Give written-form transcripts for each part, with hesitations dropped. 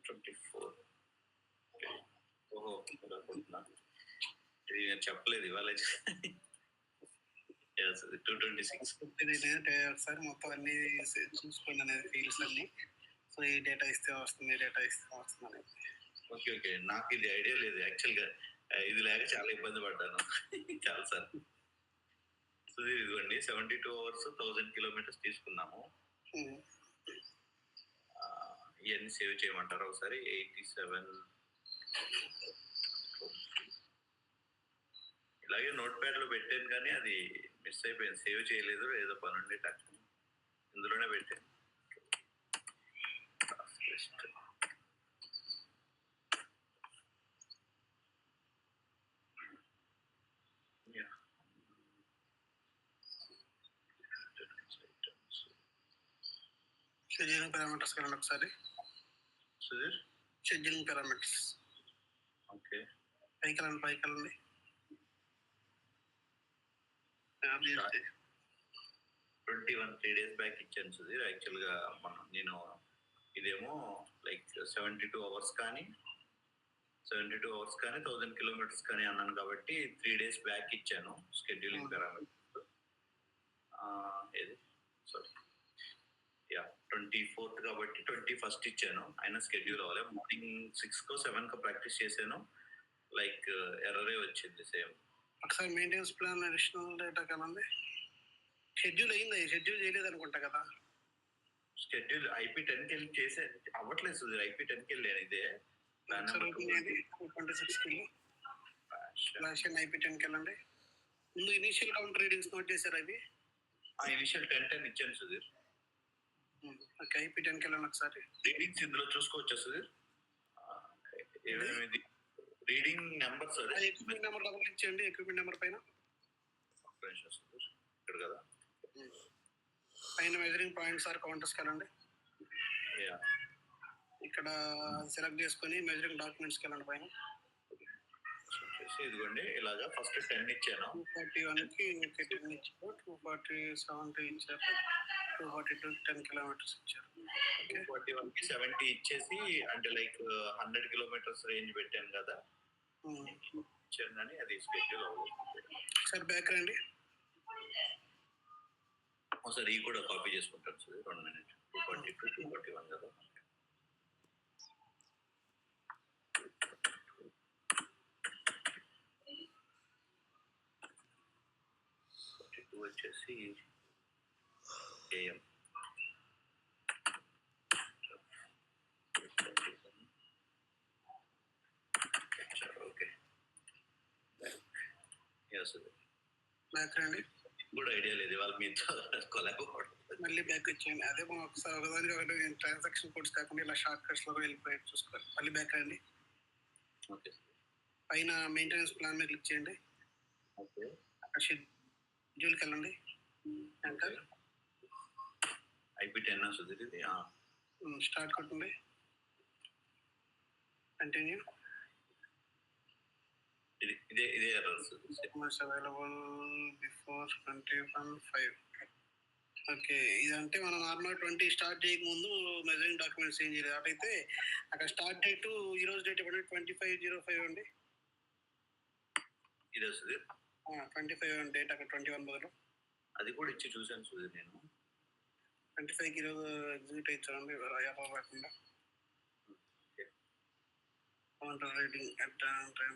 24. ఓహో, ఇది నేను చెప్పలేదు ఇవాళ. 226. ఒకసారి మొత్తం అన్ని చూసుకోండి అనేది ఫీల్డ్స్ అన్ని. సో ఈ డేటా ఇస్తే వస్తుంది, డేటా ఇస్తే వస్తుంది అనేది. ఓకే ఓకే, నాకు ఇది ఐడియా లేదు యాక్చువల్గా. ఇది లేక చాలా ఇబ్బంది పడ్డాను చాలా సార్. సో ఇదిగోండి 72 hours 1000 kilometers తీసుకున్నాము. ఇవన్నీ సేవ్ చేయమంటారు ఒకసారి. 87 ఇలాగే నోట్ ప్యాడ్ లో పెట్టాను కానీ అది మిస్ అయిపోయింది, సేవ్ చేయలేదు, ఏదో పని ఉండే టక్ ఇందులోనే పెట్టాను. షెడ్యూలింగ్ పారామీటర్స్ కదండి ఒకసారి. Scheduling parameters. ఓకే, పైకి వెళ్ళండి. 21 3 days బ్యాక్ ఇచ్చాను సుధీర్. యాక్చువల్గా నేను ఇదేమో లైక్ 72 hours కానీ 1000 kilometers కానీ అన్నాను కాబట్టి 3 days బ్యాక్ ఇచ్చాను షెడ్యూలింగ్ పారామీటర్స్. ఏది సారీ 24th కాబట్టి 21st ఇచ్చాను. అయినా షెడ్యూల్ అవ్వాలి. మార్నింగ్ 6 7 ప్రాక్టీస్ చేశాను, లైక్ ఎర్రరే వచ్చింది సేమ్. ఒకసారి మెయింటెనెన్స్ ప్లాన్ అడిషనల్ డేటా కదండి. షెడ్యూల్ అయింది, షెడ్యూల్ చేయలేదు అనుకుంటా కదా. షెడ్యూల్ IP 10కి వెళ్ళి చేసే అవ్వట్లేదు సుధీర్. IP 10కి వెళ్ళాను. ఇదే ప్లాన్ నెంబర్ 26కి IP 10కి వెళ్ళండి. ముందు ఇనిషియల్ కౌంటర్ రీడింగ్స్ నోట్ చేశారు. అవి ఇనిషియల్ 10 ఇచ్చాను సుధీర్. ఓకే, IP 10కి వెళ్ళండి ఒకసారి. రీడింగ్స్ ఇందులో చూసుకోవచ్చా సుధీర్? ఏమేమి reading numbers? Equipment number double click చేయండి. ఎక్విప్మెంట్ నెంబర్ పైన ఇక్కడ కదా, పైన మెజరింగ్ పాయింట్స్ ఆర్ కౌంటర్స్కి వెళ్ళండి. ఇక్కడ సెలెక్ట్ చేసుకొని మెజరింగ్ డాక్యుమెంట్స్కి వెళ్ళండి. పైన ఇదిగోండి ఇలాగా ఫస్ట్ 10 ఇచ్చాను. 241కి 10 ఇచ్చారు. 247 ఇచ్చారు. 242 10 kilometers ఇచ్చారు. 241కి 70 ఇచ్చేసి అంటే లైక్ 100 kilometers రేంజ్ పెట్టాను కదా ఇచ్చాను, కానీ అది షెడ్యూల్ అవ్వదు. సార్ బ్యాక్ రండి. ఒకసారి ఈ కూడా కాపీ చేసుకుంటాను సార్. 2 minutes. 242 241 కదా. 42 వచ్చేసి AM. ఓకే, బ్యాక్ రండి. కూడా ఐడియా లేదు వాళ్ళ మీతో కొలాబ్. మళ్ళీ బ్యాక్ వచ్చేయండి. అదే మనం ఒకసారి ఒకదానికి ఒకటి ట్రాన్సాక్షన్ కోడ్స్ కాకుండా ఇలా షార్ట్ కట్స్ లో వెళ్ళిపోయి చూసుకోవాలి. మళ్ళీ బ్యాక్ రండి. ఓకే, పైన మెయింటెనెన్స్ ప్లాన్ మీద క్లిక్ చేయండి. ఓకే, అక్కడ షెడ్యూల్కి వెళ్ళండి. ఎంటర్. IP 10 సుధీర్ ఇది. స్టార్ట్ కొట్టండి. కంటిన్యూ. ఇదే ఎర్రర్స్ అవైలబుల్ బిఫోర్ 21/5. ఓకే, ఇదంటే మనం నార్మల్ 20 స్టార్ట్ చేయక ముందు మెజరింగ్ డాక్యుమెంట్స్ ఏం చేయలేదు. అటైతే అక్కడ స్టార్ట్ డేట్ ఈరోజు డేట్ ఇవ్వండి. 25/05 అండి. ఇదే సుధీర్ 25 డేట్ అక్కడ 21 బదులు అది కూడా ఇచ్చి చూసాను సుధీర్. నేను 25కి ఈరోజు ఎగ్జిక్యూట్ అయ్యించండి యాభై కాకుండా. Counter rating at time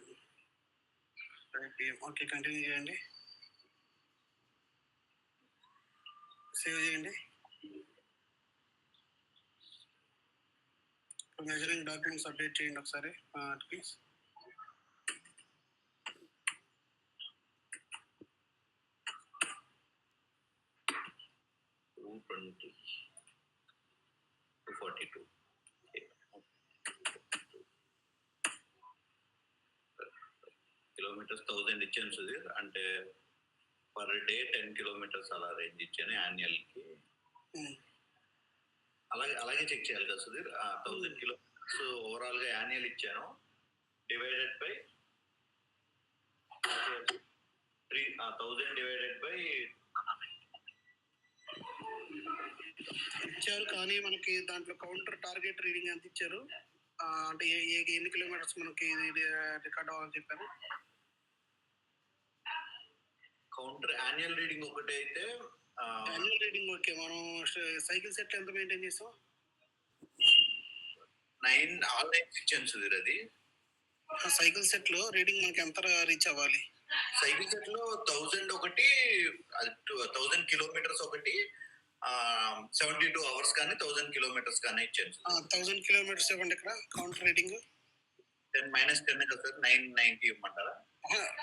5 PM. Okay, continue చేయండి. సేవ్ చేయండి. మెజరింగ్ డాక్యుమెంట్స్ అప్డేట్ చేయండి ఒకసారి ప్లీజ్. కిలోమీటర్స్ 1000 ఇచ్చాను సుధీర్. అంటే పర్ డే 10 kilometers అలా రేంజ్ ఇచ్చాను యాన్యువల్కి. అలాగే చెక్ చేయాలి కదా సుధీర్. 1000 kilometers ఓవరాల్ గా యాన్యువల్ ఇచ్చాను, డివైడెడ్ బై 1000 డివైడెడ్ బై ఇచ్చారు. కానీ మనకి దాంట్లో కౌంటర్ టార్గెట్ రీడింగ్ ఎంత ఇచ్చారు? అంటే ఎన్ని కిలోమీటర్స్ మనకి రికార్డ్ అవ్వాలని చెప్పారు? కౌంటర్ యాన్యువల్ రీడింగ్ ఒకటి అయితే యాన్యువల్ రీడింగ్ ఓకే. మనం సైకిల్ సెట్ ఎంత మెయింటైన్ చేస్తాం? 9 ఆల్ 9 ఇచ్చాను సుధీర్ అది. సైకిల్ సెట్ లో రీడింగ్ మనకి ఎంత రీచ్ అవ్వాలి? సైకిల్ సెట్ లో 1000 ఒకటి, 1000 కిలోమీటర్స్ ఒకటి, 72 అవర్స్ కానీ 1000 కిలోమీటర్స్ కానీ ఇచ్చాను. 1000 కిలోమీటర్స్ ఇవ్వండి ఇక్కడ కౌంటర్ రీడింగ్. 10 కదా సార్, 990 ఇవ్వమంటారా?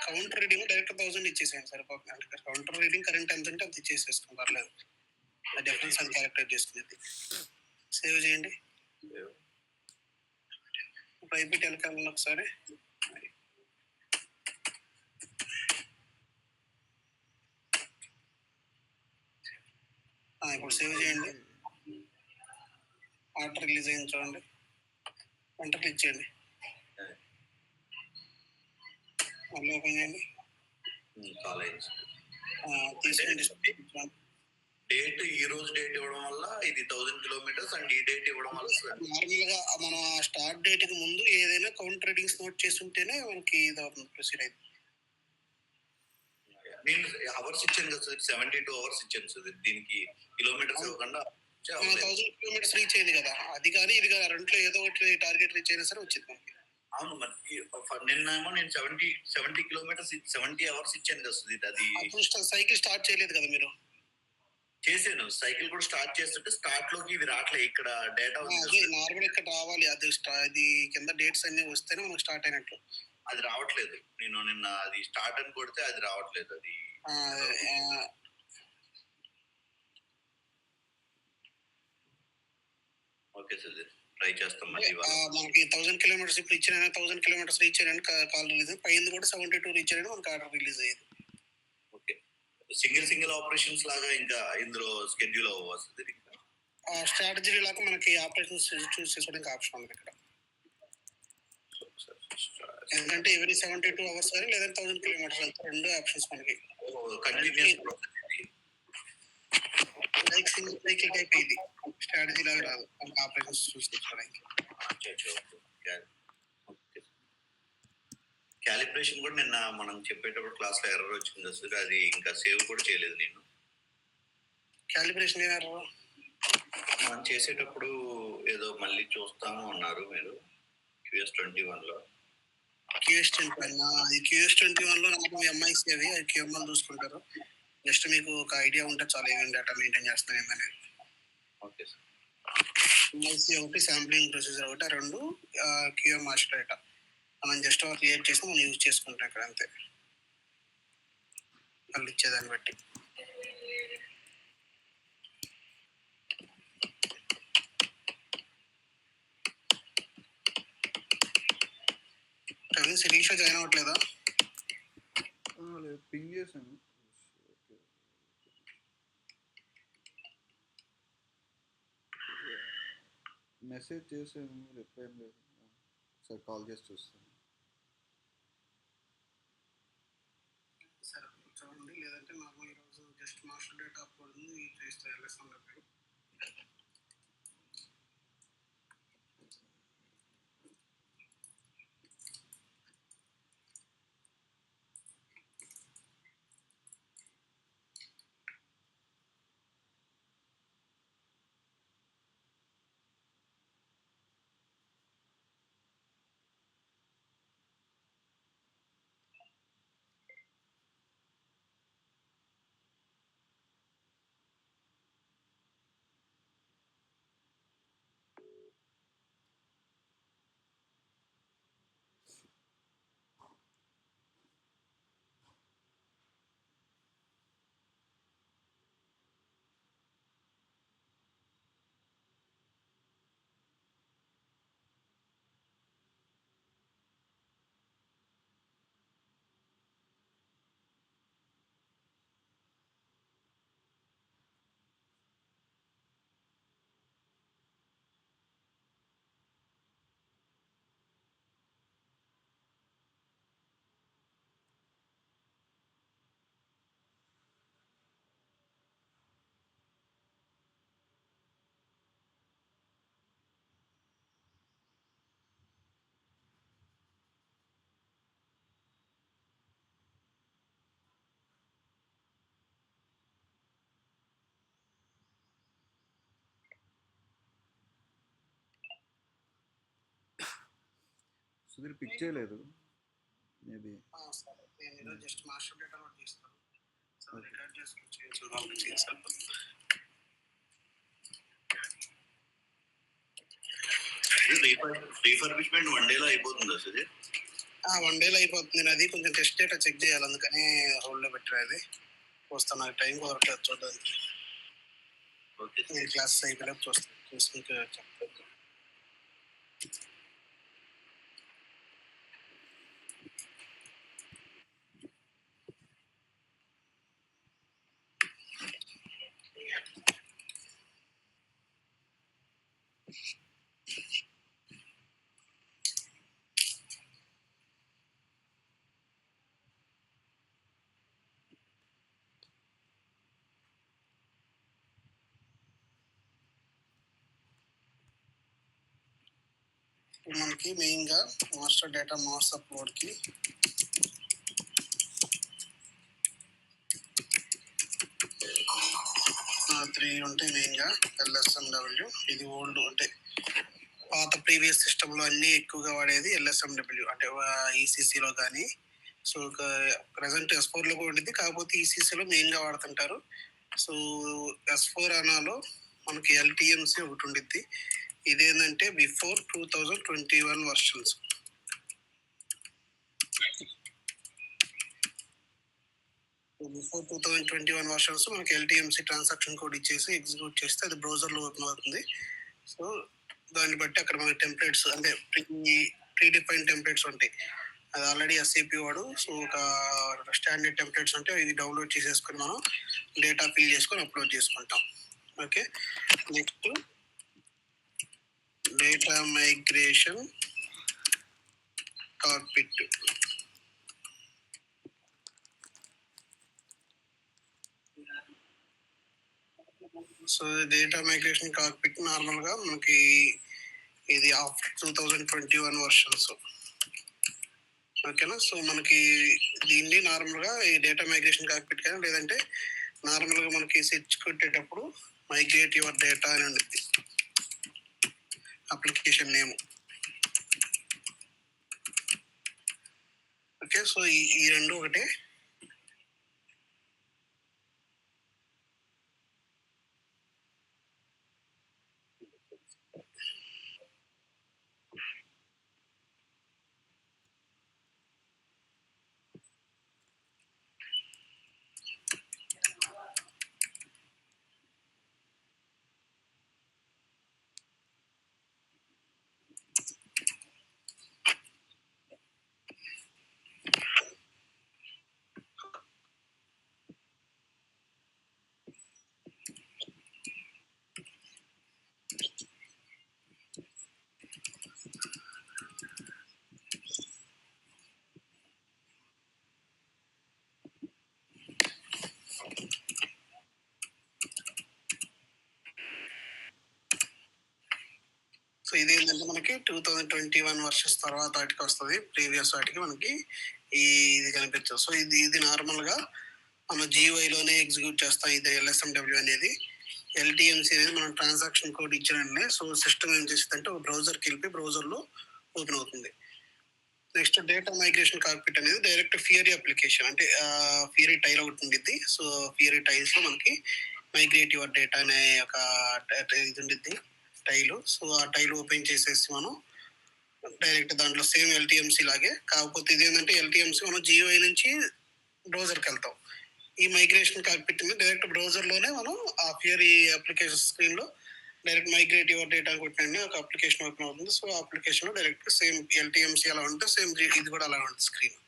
కౌంటర్ రీడింగ్ డైరెక్ట్ 1000 ఇచ్చేసేయండి సరిపోతుంది. కౌంటర్ రీడింగ్ కరెంట్ ఎంత ఉంటే అంత ఇచ్చేసేసుకోండి, పర్లేదు. ఆ డిఫరెన్స్ అది క్యాలిక్యులేట్ చేసుకునేది. సేవ్ చేయండి. ఐపీటీ వెళ్ళాలి ఒకసారి. ఇప్పుడు సేవ్ చేయండి. ఆర్డర్ రిలీజ్ అయింది చూడండి, వెంట క్లిక్ చేయండి. మళ్ళీ ఓపెన్ చేయండి. తీసుకోండి. డేట్ ఈ రోజు డేట్ ఇవ్వడం వల్ల ఇది 1000 కిలోమీటర్స్ అండ్ ఈ డేట్ ఇవ్వడం వల్ల నార్మల్ గా మన స్టార్ట్ డేట్ కి ముందు ఏదైనా కౌంట్ రీడింగ్స్ నోట్ చేసి ఉంటేనే మనకి ఇది అవుతుంది, ప్రొసీడ్ అయింది. నేను అవర్స్ ఇచ్చాను కదా సార్, 72 అవర్స్ ఇచ్చాను సార్. దీనికి కిలోమీటర్స్ ఇవ్వకుండా 1000 కిలోమీటర్స్ రీచ్ అయింది కదా, అది కానీ ఇది కానీ రెంట్లో ఏదో ఒకటి టార్గెట్ రీచ్ అయినా సరే వచ్చింది మనకి. అవును, మరి నిన్నేమో నేను 70 కిలోమీటర్స్ 70 అవర్స్ ఇచ్చాను కదా సార్. అది సైకిల్ స్టార్ట్ చేయలేదు కదా మీరు? చేశాను, సైకిల్ కూడా స్టార్ట్ చేస్తుంటే స్టార్ట్ లోకి ఇవి రావట్లేదు. ఇక్కడ డేటా నార్మల్ ఇక్కడ రావాలి, అది కింద డేట్స్ అన్ని వస్తేనే మనకు స్టార్ట్ అయినట్లు. అది రావట్లేదు. నేను నిన్న అది స్టార్ట్ అని కొడితే అది రావట్లేదు. అది ఓకే సార్, ట్రై చేస్తాం మళ్ళీ. మనకి 1000 కిలోమీటర్స్ ఇప్పుడు ఇచ్చిన 1000 కిలోమీటర్స్ రీచ్ అయ్యాను కాల్ రిలీజ్, పైంది కూడా 72 రీచ్ అయ్యాను మనకి ఆర్డర్ రిలీజ్ అయ్యేది. ఓకే, సింగిల్ ఆపరేషన్స్ లాగా ఇంకా ఇందులో స్కెడ్యూల్ అవ్వస్తుంది. స్ట్రాటజీ లాగా మనకి ఆపరేషన్స్ చూస్ చేసుకోవడానికి ఆప్షన్ ఉంది ఇక్కడ. ఎందుకంటే ఎవరీ 72 అవర్స్ కానీ లేదా 1000 కిలోమీటర్స్ వెళ్తే రెండు ఆప్షన్స్ మనకి. లైక్ సింగిల్ సైకిల్ టైప్ ఇది స్ట్రాటజీ లాగా రాదు, మనకి ఆపరేషన్స్ చూస్ చేసుకోవడానికి. క్యాలిబ్రేషన్ కూడా నిన్న మనం చెప్పేటప్పుడు క్లాస్ లో ఎర్రర్ వచ్చింది అసలు, అది ఇంకా సేవ్ కూడా చేయలేదు నేను. క్యాలిబ్రేషన్ ఎర్రర్ మనం చేసేటప్పుడు ఏదో మళ్ళీ చూస్తాము అన్నారు మీరు QS21 లో. QS21 లో నాకు ఎంఐసి అవి QML చూసుకుంటారు. జస్ట్ మీకు ఒక ఐడియా ఉంటే చాలా ఏమేమి డేటా మెయింటైన్ చేస్తాను ఏమని. Okay sir. ఎంఐసి ఒకటి, శాంప్లింగ్ ప్రొసీజర్ ఒకటి, రెండు QM మాస్టర్ డేటా మనం జస్ట్ క్రియేట్ చేసి మనం యూజ్ చేసుకుంటాం ఇక్కడ అంతే, వాళ్ళు ఇచ్చేదాన్ని బట్టి. శిరీష జాయిన్ అవ్వట్లేదా? పింగ్ చేశాను, మెసేజ్ చేశాను, రిప్లై లేదు. ఒకసారి కాల్ చేసి చూస్తాను. సరే చూడండి, లేదంటే నార్మల్ ఈరోజు జస్ట్ మాస్టర్ డేటా అప్లోడ్ చేస్తే LSM దగ్గర. సుధీర్ పిక్ చేయలేదు మేబీ. సరే నేను ఈరోజు జస్ట్ మాస్టర్ డేటా నోట్ తీస్తాను. సో రికార్డ్ చేసుకుని చేయించాలి. రీఫర్బిష్మెంట్ 1 డేలో అయిపోతుందా సుధీర్? 1 డేలో అయిపోతుంది. నేను అది కొంచెం టెస్ట్ డేటా చెక్ చేయాలి, అందుకని హోల్డ్లో పెట్టారు. అది వస్తాను, నాకు టైం కుదరట్లేదు చూడడానికి. ఓకే నేను క్లాస్ అయిపోయినప్పుడు చూసుకుని చెప్తాను. మనకి మెయిన్గా మాస్టర్ డేటా మాస్ అప్లోడ్కి 3 ఉంటాయి మెయిన్గా. LSMW ఇది ఓల్డ్ అంటే పాత ప్రీవియస్ సిస్టంలో అన్నీ ఎక్కువగా వాడేది LSMW అంటే ఈసీసీలో కానీ. సో ప్రజెంట్ S4లో కూడా ఉంటుంది, కాకపోతే ఈసీసీలో మెయిన్గా వాడుతుంటారు. సో S4 అనాలో మనకి LTMC ఒకటి ఉండిద్ది. ఇదేంటంటే బిఫోర్ 2021 వర్షన్స్. బిఫోర్ 2021 వర్షన్స్ మనకి LTMC ట్రాన్సాక్షన్ కోడ్ ఇచ్చేసి ఎగ్జిక్యూట్ చేస్తే అది బ్రౌజర్లో ఓపెన్ అవుతుంది. సో దాన్ని బట్టి అక్కడ మన టెంప్లెట్స్ అంటే ప్రీ డిఫైన్ టెంప్లెట్స్ ఉంటాయి. అది ఆల్రెడీ SAP వాడు. సో ఒక స్టాండర్డ్ టెంప్లెట్స్ అంటే ఇది డౌన్లోడ్ చేసేసుకొని మనం డేటా ఫిల్ చేసుకొని అప్లోడ్ చేసుకుంటాం. Okay, next data migration cockpit. So data migration cockpit నార్మల్గా మనకి ఇది ఆఫ్టర్ 2021 వర్షన్స్. ఓకేనా, సో మనకి దీన్ని నార్మల్గా ఈ డేటా మైగ్రేషన్ కాక్పిట్ కానీ లేదంటే నార్మల్గా మనకి సెర్చ్ కొట్టేటప్పుడు మైగ్రేట్ యువర్ డేటా అని ఉంటుంది అప్లికేషన్ నేమ్. ఓకే, సో ఈ రెండు ఒకటే. సో ఇది ఏంటంటే మనకి 2021 వర్షన్స్ తర్వాత వాటికి వస్తుంది. ప్రీవియస్ వాటికి మనకి ఇది కనిపించదు. సో ఇది నార్మల్గా మనం GUIలోనే ఎగ్జిక్యూట్ చేస్తాం. ఇది LSMW అనేది. LTMC అనేది మనం ట్రాన్సాక్షన్ కోడ్ ఇచ్చినట్లే. సో సిస్టమ్ ఏం చేస్తుందంటే ఒక బ్రౌజర్కి వెళ్ళి బ్రౌజర్లో ఓపెన్ అవుతుంది. నెక్స్ట్ డేటా మైగ్రేషన్ కాక్పిట్ అనేది డైరెక్ట్ ఫియరీ అప్లికేషన్ అంటే ఫియరీ టైల్ ఒకటి ఉండిద్ది. సో ఫియరీ టైల్స్లో మనకి మైగ్రేట్ యువర్ డేటా అనే ఒక ఇది ఉండిద్ది టైలు. సో ఆ టైల్ ఓపెన్ చేసేసి మనం డైరెక్ట్ దాంట్లో సేమ్ LTMC లాగే, కాకపోతే ఇది ఏంటంటే LTMC మనం GUI నుంచి బ్రౌజర్కి వెళ్తాం. ఈ మైగ్రేషన్ కాక్పిట్ మీద డైరెక్ట్ బ్రౌజర్లోనే మనం ఆ ఫియరీ అప్లికేషన్ స్క్రీన్లో డైరెక్ట్ మైగ్రేట్ యువర్ డేటా కొట్టిన ఒక అప్లికేషన్ ఓపెన్ అవుతుంది. సో ఆ అప్లికేషన్లో డైరెక్ట్ సేమ్ LTMC అలా ఉంటే సేమ్ ఇది కూడా అలా ఉంటుంది స్క్రీన్.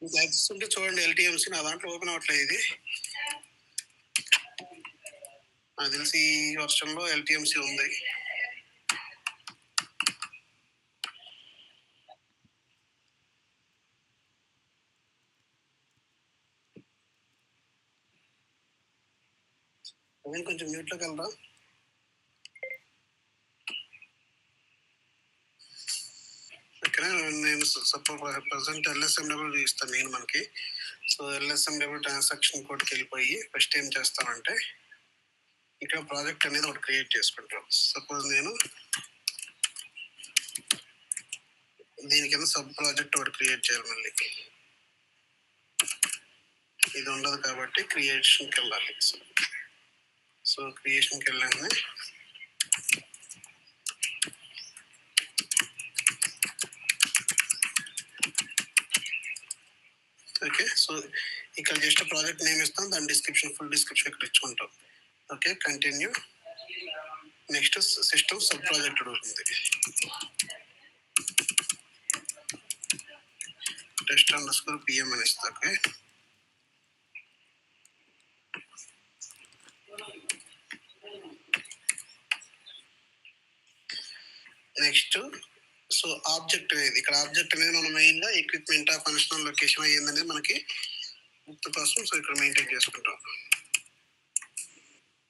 మీకు యాక్సెస్ ఉంటే చూడండి LTMC. నా దాంట్లో ఓపెన్ అవ్వట్లేదు ఇది. నాకు తెలిసి ఈ వర్షంలో LTMC ఉంది. కొంచెం మ్యూట్లోకి వెళ్దా. ఇక్కడ నేను ప్రజెంట్ LSMW ఇస్తాను నేను మనకి. సో LSMW ట్రాన్సాక్షన్ కోడ్కి వెళ్ళిపోయి ఫస్ట్ ఏం చేస్తానంటే ఇక్కడ ప్రాజెక్ట్ అనేది ఒకటి క్రియేట్ చేసుకుంటాం. సపోజ్ నేను దీని కింద సబ్ ప్రాజెక్ట్ ఒకటి క్రియేట్ చేయాలి మళ్ళీ. ఇది ఉండదు కాబట్టి క్రియేషన్కి వెళ్ళాలి. సో క్రియేషన్కి వెళ్ళాను. ఓకే, సో ఇక్కడ జస్ట్ ప్రాజెక్ట్ నేమ్ ఇస్తాం, దాని డిస్క్రిప్షన్ ఫుల్ డిస్క్రిప్షన్ ఇక్కడ ఇచ్చుకుంటాం. Okay, continue. Next system sub project ఉంటుంది. test_pm అని ఇస్తా. ఓకే, నెక్స్ట్ సో ఆబ్జెక్ట్ అనేది, ఇక్కడ ఆబ్జెక్ట్ అనేది మనం మెయిన్గా ఎక్విప్మెంట్ ఫంక్షనల్ లొకేషన్ అయ్యిందనేది మనకి గుర్తు కోసం సో ఇక్కడ మెయింటైన్ చేసుకుంటాం.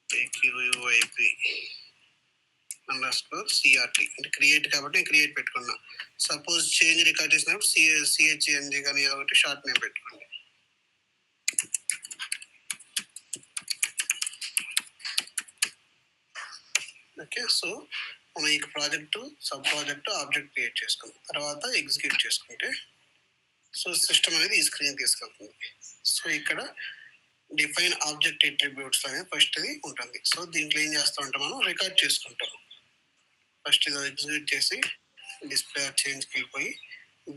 AQUIP_CRT అంటే క్రియేట్ కాబట్టి నేను క్రియేట్ పెట్టుకున్నా. సపోజ్ చేంజ్ రికార్డ్ చేసినప్పుడు CHNG కానీ ఏదో ఒకటి షార్ట్ నేమ్ పెట్టుకోండి. ఓకే, సో మనం ఈ project sub project object create చేసుకుందాం. తర్వాత ఎగ్జిక్యూట్ చేసుకుంటే సో సిస్టమ్ అనేది ఈ స్క్రీన్ తీసుకెళ్తుంది. సో ఇక్కడ డిఫైన్ ఆబ్జెక్ట్ అట్రిబ్యూట్స్ అనేది ఫస్ట్ ఇది ఉంటుంది. సో దీంట్లో ఏం చేస్తాం అంటే మనం రికార్డ్ చేసుకుంటాం. ఫస్ట్ ఇది ఎగ్జిక్యూట్ చేసి డిస్ప్లే చేంజ్కి వెళ్ళిపోయి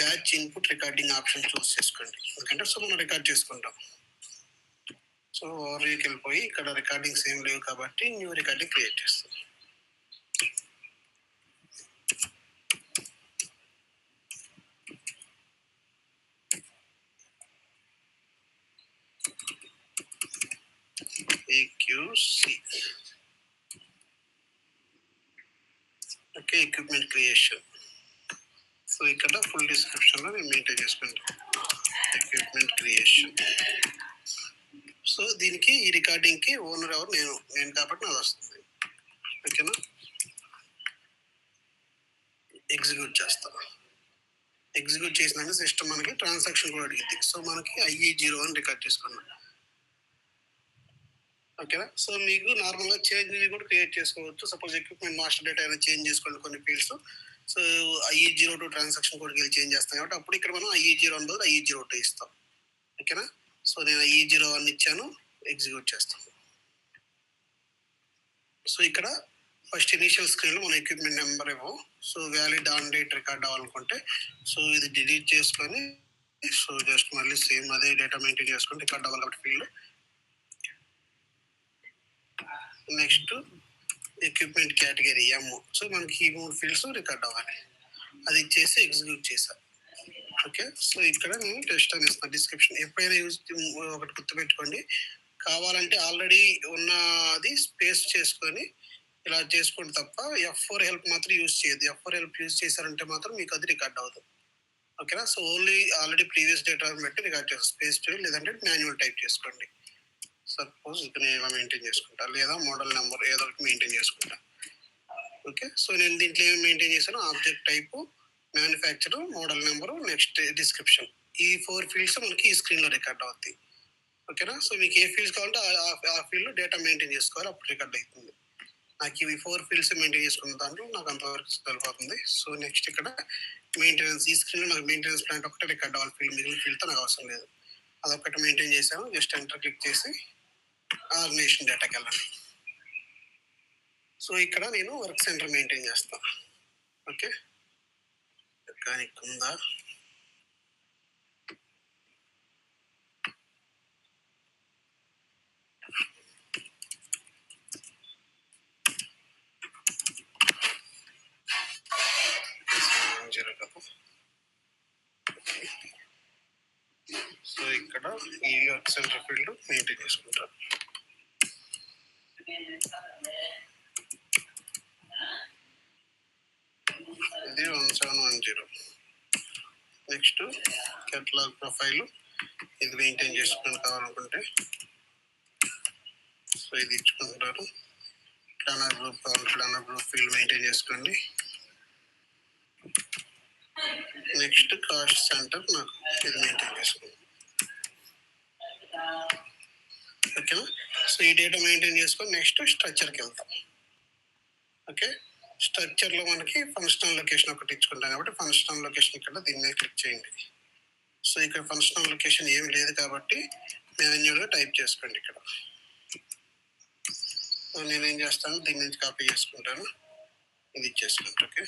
batch input recording option choose చేసుకోండి. ఎందుకంటే సో మనం రికార్డ్ చేసుకుంటాం. సో ఓవర్వ్యూకి వెళ్ళిపోయి ఇక్కడ రికార్డింగ్స్ ఏం లేవు కాబట్టి న్యూ రికార్డింగ్ క్రియేట్ చేస్తాం. AQC. Okay, equipment creation. So ఇక్కడ ఫుల్ డిస్క్రిప్షన్లో నేను మెయింటైన్ చేసుకుంటాను ఎక్విప్మెంట్ క్రియేషన్. సో దీనికి ఈ రికార్డింగ్కి ఓనర్ ఎవరు, నేను కాబట్టి నాకు వస్తుంది. ఓకేనా, ఎగ్జిక్యూట్ చేస్తాను. ఎగ్జిక్యూట్ చేసినాక సిస్టమ్ మనకి ట్రాన్సాక్షన్ కూడా అడిగింది. సో మనకి IE0 అని రికార్డ్ చేసుకున్నాం. ఓకేనా, సో మీకు నార్మల్గా చేంజ్ కూడా క్రియేట్ చేసుకోవచ్చు. సపోజ్ ఎక్విప్మెంట్ మాస్టర్ డేటా అయినా చేంజ్ చేసుకోండి కొన్ని ఫీల్డ్స్. సో IE02 ట్రాన్సాక్షన్ కోడ్కి వెళ్ళి చేంజ్ చేస్తాం కాబట్టి అప్పుడు ఇక్కడ మనం IE0 బదులు IE02 ఇస్తాం. ఓకేనా, సో నేను IE01 ఇచ్చాను, ఎగ్జిక్యూట్ చేస్తాను. సో ఇక్కడ ఫస్ట్ ఇనిషియల్ స్క్రీన్లో మనం ఎక్విప్మెంట్ నెంబర్ ఇవ్వం. So valid on date record అవ్వాలనుకుంటే సో ఇది డిలీట్ చేసుకొని సో జస్ట్ మళ్ళీ సేమ్ అదే డేటా మెయింటైన్ చేసుకొని రికార్డ్ అవ్వాలి కాబట్టి field. Next equipment category M. So మనకి ఈ 3 ఫీల్డ్స్ రికార్డ్ అవ్వాలి. అది ఇచ్చేసి ఎగ్జిక్యూట్ చేశాను. ఓకే, సో ఇక్కడ నేను టెస్ట్ అని ఇస్తాను డిస్క్రిప్షన్. ఎప్పుడైనా ఒకటి గుర్తుపెట్టుకోండి, కావాలంటే ఆల్రెడీ ఉన్నది స్పేస్ చేసుకొని ఇలా చేసుకోండి తప్ప F4 హెల్ప్ మాత్రం యూజ్ చేయదు. F4 హెల్ప్ యూజ్ చేశారంటే మాత్రం మీకు అది రికార్డ్ అవుతుంది. ఓకేనా, so only already previous data బట్టి రికార్డ్ చేస్తాం. స్పేస్ లేదంటే మాన్యువల్ టైప్ చేసుకోండి. సపోజ్ నేను ఇలా మెయింటైన్ చేసుకుంటా, లేదా మోడల్ నెంబర్ ఏదో ఒకటి మెయింటైన్ చేసుకుంటా. ఓకే, సో నేను దీంట్లో ఏమి మెయింటైన్ చేశాను, object type, manufacture, model number, next description. ఈ 4 ఫీల్డ్స్ మనకి ఈ స్క్రీన్లో రికార్డ్ అవుతాయి. ఓకేనా, సో మీకు ఏ ఫీల్డ్స్ కావాలంటే ఆ ఫీల్డ్లో డేటా మెయింటైన్ చేసుకోవాలి, అప్పుడు రికార్డ్ అవుతుంది. నాకు ఇవి 4 ఫీల్డ్స్ మెయింటైన్ చేసుకున్న దాంట్లో నాకు అంతవరకు సరిపోతుంది. సో నెక్స్ట్ ఇక్కడ మెయింటెనెన్స్, ఈ స్క్రీన్లో నాకు మెయింటెనెన్స్ ప్లాంట్ ఒకటే రికార్డ్ అవ్వాలి, మిగిలిన ఫీల్డ్తో నాకు అవసరం లేదు. అదొకటి మెయింటైన్ చేశాను. జస్ట్ ఎంటర్ క్లిక్ చేసి ఆర్గనైజేషన్ డేటాకి వెళ్ళండి. సో ఇక్కడ నేను వర్క్ సెంటర్ మెయింటైన్ చేస్తాను. ఓకే, మెకానిక్ ఉందా, సో ఇక్కడ ఈ వర్క్ సెంటర్ ఫీల్డ్ మెయింటైన్ చేసుకుంటాను. ఇది 1710. నెక్స్ట్ కేటలాగ్ ప్రొఫైల్, ఇది మెయింటైన్ చేసుకుని కావాలనుకుంటే సో ఇది ఇచ్చుకుంటారు. ప్లానర్ గ్రూప్ కావాలి, ప్లానర్ గ్రూప్ ఫీల్డ్ మెయింటైన్ చేసుకోండి. నెక్స్ట్ కాస్ట్ సెంటర్ నాకు ఇది మెయింటైన్ చేసుకోండి. ఓకేనా, సో ఈ డేటా మెయింటైన్ చేసుకొని నెక్స్ట్ స్ట్రక్చర్కి వెళ్తాం. ఓకే, స్ట్రక్చర్లో మనకి ఫంక్షనల్ లొకేషన్ ఒకటి ఇచ్చుకుంటాం కాబట్టి ఫంక్షనల్ లొకేషన్ ఇక్కడ దీని మీద క్లిక్ చేయండి. సో ఇక్కడ ఫంక్షనల్ లొకేషన్ ఏమి లేదు కాబట్టి మాన్యువల్గా టైప్ చేసుకోండి ఇక్కడ. సో నేనేం చేస్తాను, దీని నుంచి కాపీ చేసుకుంటాను, ఇది ఇచ్చేసుకుంటాను. ఓకే,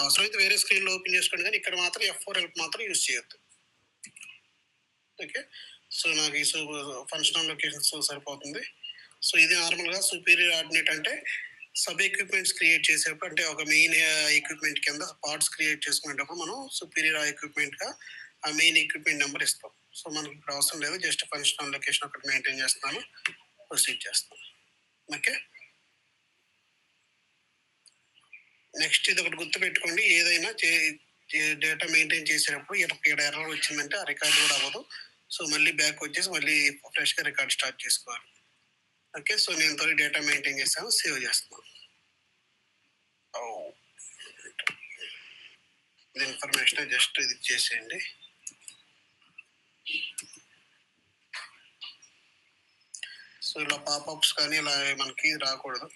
అవసరమైతే వేరే స్క్రీన్లో ఓపెన్ చేసుకోండి, కానీ ఇక్కడ మాత్రం F4 హెల్ప్ మాత్రం యూజ్ చేయొద్దు. ఓకే, సో నాకు ఈ ఫంక్షనల్ లొకేషన్స్ సరిపోతుంది. సో ఇది నార్మల్గా సుపీరియర్ ఆర్డినేట్ అంటే సబ్ ఎక్విప్మెంట్స్ క్రియేట్ చేసేటప్పుడు, అంటే ఒక మెయిన్ ఎక్విప్మెంట్ కింద పార్ట్స్ క్రియేట్ చేసుకునేటప్పుడు మనం సుపీరియర్ ఎక్విప్మెంట్గా ఆ మెయిన్ ఎక్విప్మెంట్ నెంబర్ ఇస్తాం. సో మనకి ఇప్పుడు అవసరం లేదు, జస్ట్ ఫంక్షనల్ లొకేషన్ ఒకటి మెయింటైన్ చేస్తున్నాను, ప్రొసీడ్ చేస్తాను. ఓకే, నెక్స్ట్ ఇది ఒకటి గుర్తుపెట్టుకోండి, ఏదైనా డేటా మెయింటైన్ చేసేటప్పుడు ఇక్కడ ఎర్రర్ వచ్చిందంటే ఆ రికార్డ్ కూడా అవ్వదు. సో మళ్ళీ బ్యాక్ వచ్చేసి మళ్ళీ ఫ్రెష్గా రికార్డ్ స్టార్ట్ చేసుకోవాలి. ఓకే, సో నేను త్వరగా డేటా మెయింటైన్ చేస్తాను, సేవ్ చేస్తాను. ఇది ఇన్ఫర్మేషన్ జస్ట్ ఇది చేసేయండి. సో ఇలా పాపప్స్ కానీ ఇలా మనకి రాకూడదు.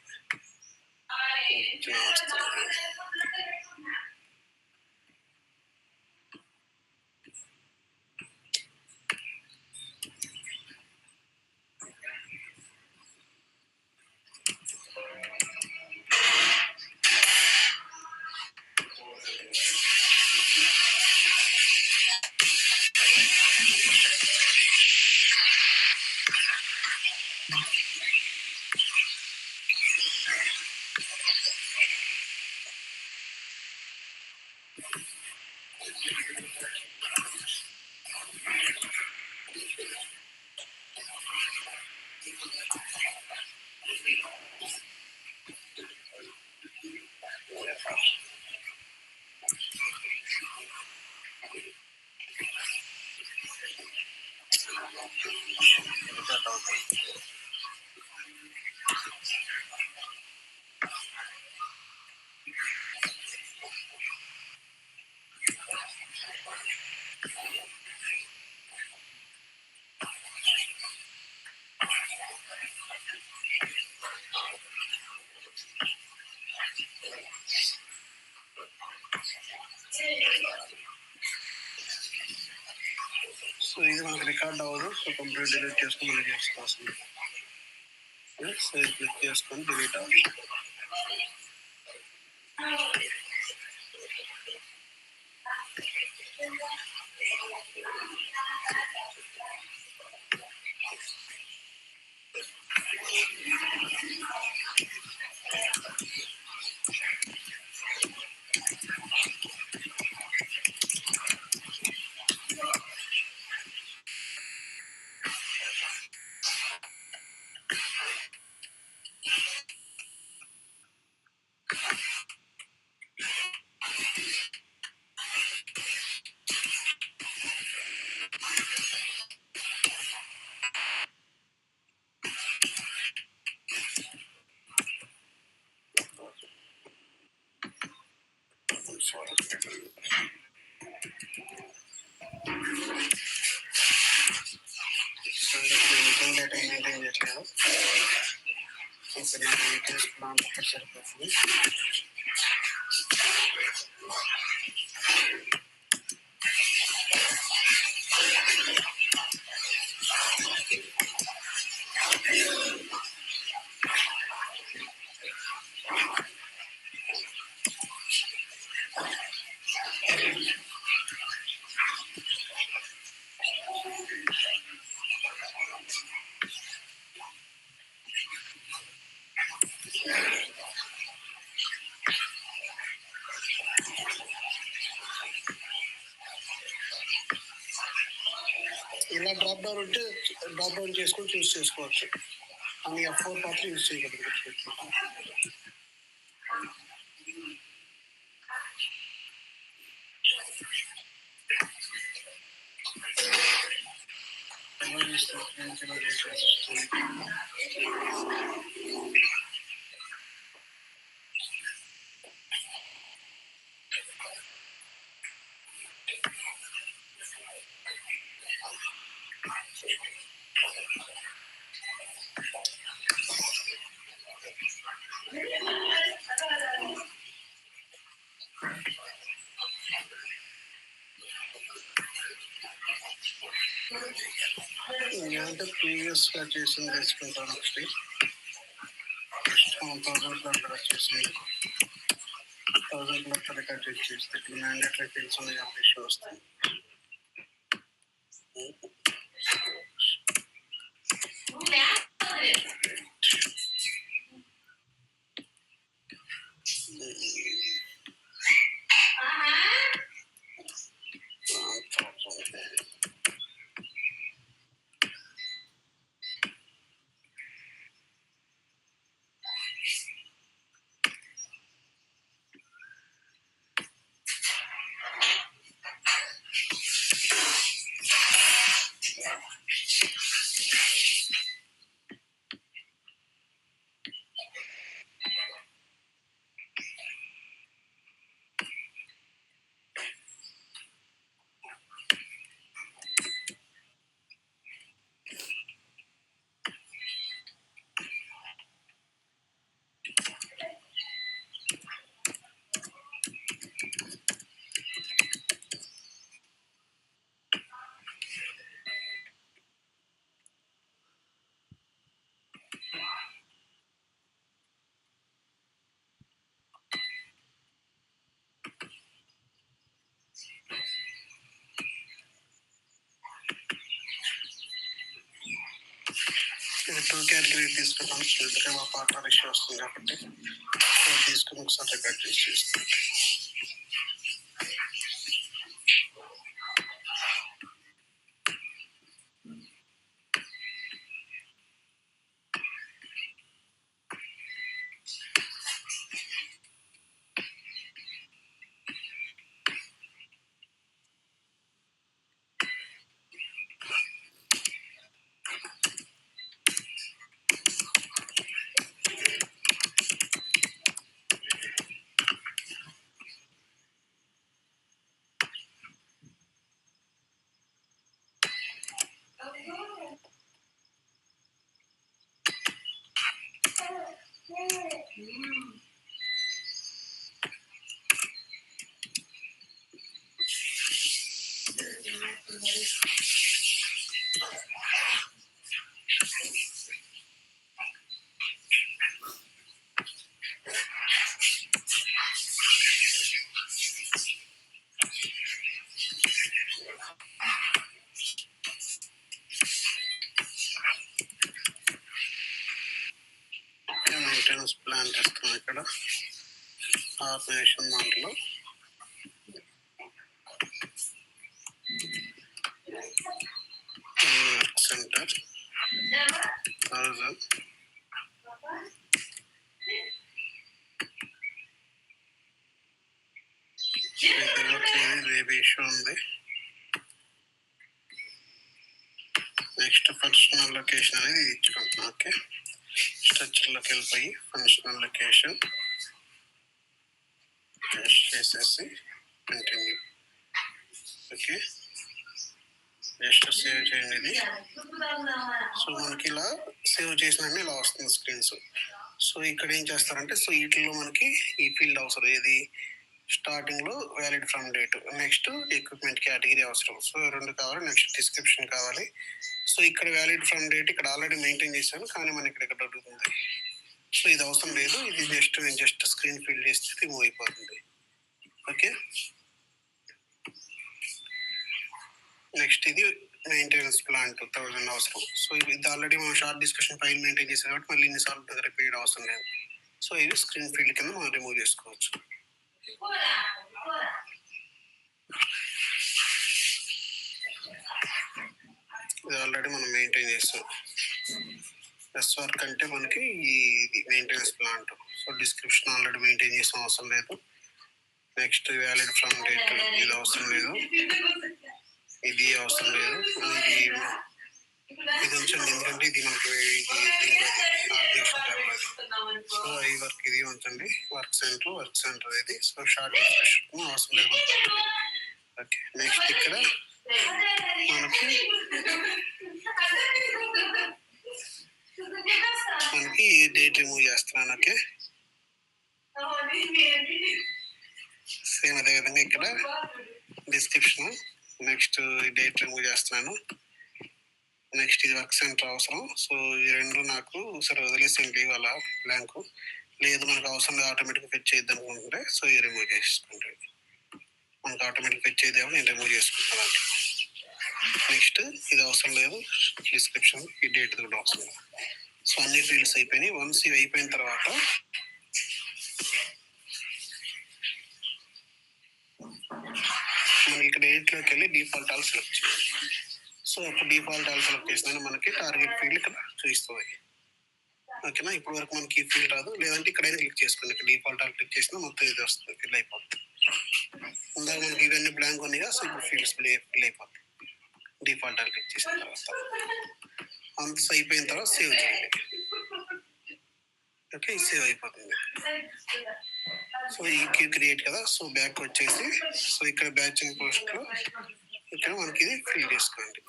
సో ఇది మనకు రికార్డ్ అవ్వదు. సో కంప్లీట్ డిలీట్ చేసుకొని మళ్ళీ చేసుకోవాల్సింది. సో ఇది క్లిక్ చేసుకొని డిలీట్ అవ్వాలి. డేటా మెయింటైన్ చేయట్లేదు. ఇప్పుడు నేను చేసుకున్నాను సరిపోతుంది. ఇలా డ్రాప్ డౌన్ ఉంటే డ్రాప్ డౌన్ చేసుకొని చూస్ చేసుకోవచ్చు. అని F4 పాత్ర యూజ్ చేయగలరు. లేదంటే ప్రీవియస్గా చేసింది తెచ్చుకుంటాను నెక్స్ట్ 1000 కిలోమీటర్ వచ్చేసింది 1000 కిలోమీటర్ రికార్డ్ చేస్తే ఇప్పుడు మ్యాండేటరీ ఫీల్డ్స్ ఉన్నాయి ఇష్యూ వస్తాయి. టూ కేటగిరీ తీసుకున్నాం. ఎందుకంటే మా పార్ట్నర్ ఇష్యూ వస్తుంది కాబట్టి తీసుకుని ఒకసారి రికార్డ్ చేస్తాం. మెయింటెనెన్స్ ప్లాన్ చేస్తున్నాం ఇక్కడ ఆర్గనైజేషన్ దాంట్లో వర్క్ సెంటర్ 1000 రేపు ఇష్యూ ఉంది. నెక్స్ట్ ఫంక్షనల్ లొకేషన్ అనేది ఇచ్చుకుంటున్నాం. ఓకే, స్ట్రక్చర్లోకి వెళ్ళిపోయి ఫంక్షనల్ లొకేషన్ చేసేసి కంటిన్యూ. ఓకే, జస్ట్ సేవ్ చేయండి ఇది. సో మనకి ఇలా సేవ్ చేసిన ఇలా వస్తుంది స్క్రీన్స్. సో ఇక్కడ ఏం చేస్తారంటే సో వీటిలో మనకి ఈ ఫీల్డ్ అవసరం. ఏది స్టార్టింగ్లో valid from date, next equipment category అవసరం. సో రెండు కావాలి. నెక్స్ట్ డిస్క్రిప్షన్ కావాలి. సో ఇక్కడ వ్యాలిడ్ ఫ్రమ్ డేట్ ఇక్కడ ఆల్రెడీ మెయింటైన్ చేశాను, కానీ మనకి ఇక్కడ అడుగుతుంది. సో ఇది అవసరం లేదు. ఇది నేను జస్ట్ స్క్రీన్ ఫిల్ చేస్తే రిమూవ్ అయిపోతుంది. ఓకే, నెక్స్ట్ ఇది మెయింటెనెన్స్ ప్లాన్ 2000 అవసరం. సో ఇది ఆల్రెడీ మనం షార్ట్ డిస్కషన్ ఫైల్ మెయింటైన్ చేసాం కాబట్టి మళ్ళీ ఇన్నిసార్లు రిపీట్ అవసరం లేదు. సో ఇది స్క్రీన్ ఫీల్డ్ కింద మనం రిమూవ్ చేసుకోవచ్చు. ఇది ఆల్రెడీ మనం మెయింటైన్ చేస్తాం. ప్లస్ వర్క్ అంటే మనకి ఇది maintenance plant. So description already maintain చేసిన అవసరం లేదు. నెక్స్ట్ వ్యాలిడ్ ఫ్రమ్ డేట్ ఇది అవసరం లేదు, ఇది అవసరం లేదు. ఇది ఉంచండి, ఎందుకంటే ఇది మనకి సో ఈ వర్క్ ఇది ఉంచండి. వర్క్ సెంటర్ ఇది. సో షార్ట్ డిస్కషన్ అవసరం లేదు. ఓకే, నెక్స్ట్ ఇక్కడ మనకి డేట్ రిమూవ్ చేస్తున్నాను. ఓకే, సేమ్ అదేవిధంగా ఇక్కడ డిస్క్రిప్షన్ నెక్స్ట్ డేట్ రిమూవ్ చేస్తున్నాను. నెక్స్ట్ ఇది వర్క్ సెంటర్ అవసరం. సో ఈ రెండు నాకు సరే వదిలేసేయండి ఇవాళ బ్లాంక్. లేదు మనకు అవసరం ఆటోమేటిక్గా ఫెచ్ చేయొద్దు అనుకుంటే సో ఇది రిమూవ్ చేసుకుంటే మనకు ఆటోమేటిక్ ఫెచ్ చేయదు కాబట్టి నేను రిమూవ్ చేసుకుంటాను. నెక్స్ట్ ఇది అవసరం లేదు, డిస్క్రిప్షన్ ఈ డేట్ కూడా అవసరం లేదు. సో అన్ని ఫీల్డ్స్ అయిపోయినాయి. వన్స్ ఇవి అయిపోయిన తర్వాత మనకి ఇక్కడ ఎడిట్లోకి వెళ్ళి డిఫాల్ట్ ఆల్ సెలెక్ట్ చేయాలి. సో అప్పుడు డిఫాల్ట్ ఆల్ సెలెక్ట్ చేసిన మనకి టార్గెట్ ఫీల్డ్ ఇక్కడ చూపిస్తుంది. ఓకేనా, ఇప్పుడు వరకు మనకి ఫీల్డ్ రాదు. లేదంటే ఇక్కడైనా క్లిక్ చేసుకోండి. ఇక్కడ డిఫాల్ట్ ఆల్ క్లిక్ చేసినా మొత్తం ఇది వస్తుంది, ఫిల్ అయిపోతుంది. ఇందాక మనకి ఇవన్నీ బ్లాంక్ ఉన్నాయిగా, సో ఇప్పుడు ఫీల్డ్స్ ఫిల్ అయిపోతుంది డిఫాల్ట్ ఆల్ క్లిక్ చేసిన తర్వాత. అంత అయిపోయిన తర్వాత సేవ్ చేయండి. ఓకే, సేవ్ అయిపోతుంది. సో ఈ క్యూ క్రియేట్ కదా, సో బ్యాక్ వచ్చేసి సో ఇక్కడ బ్యాచింగ్ పోస్ట్లో ఇక్కడ మనకి ఇది ఫిల్ చేసుకోండి.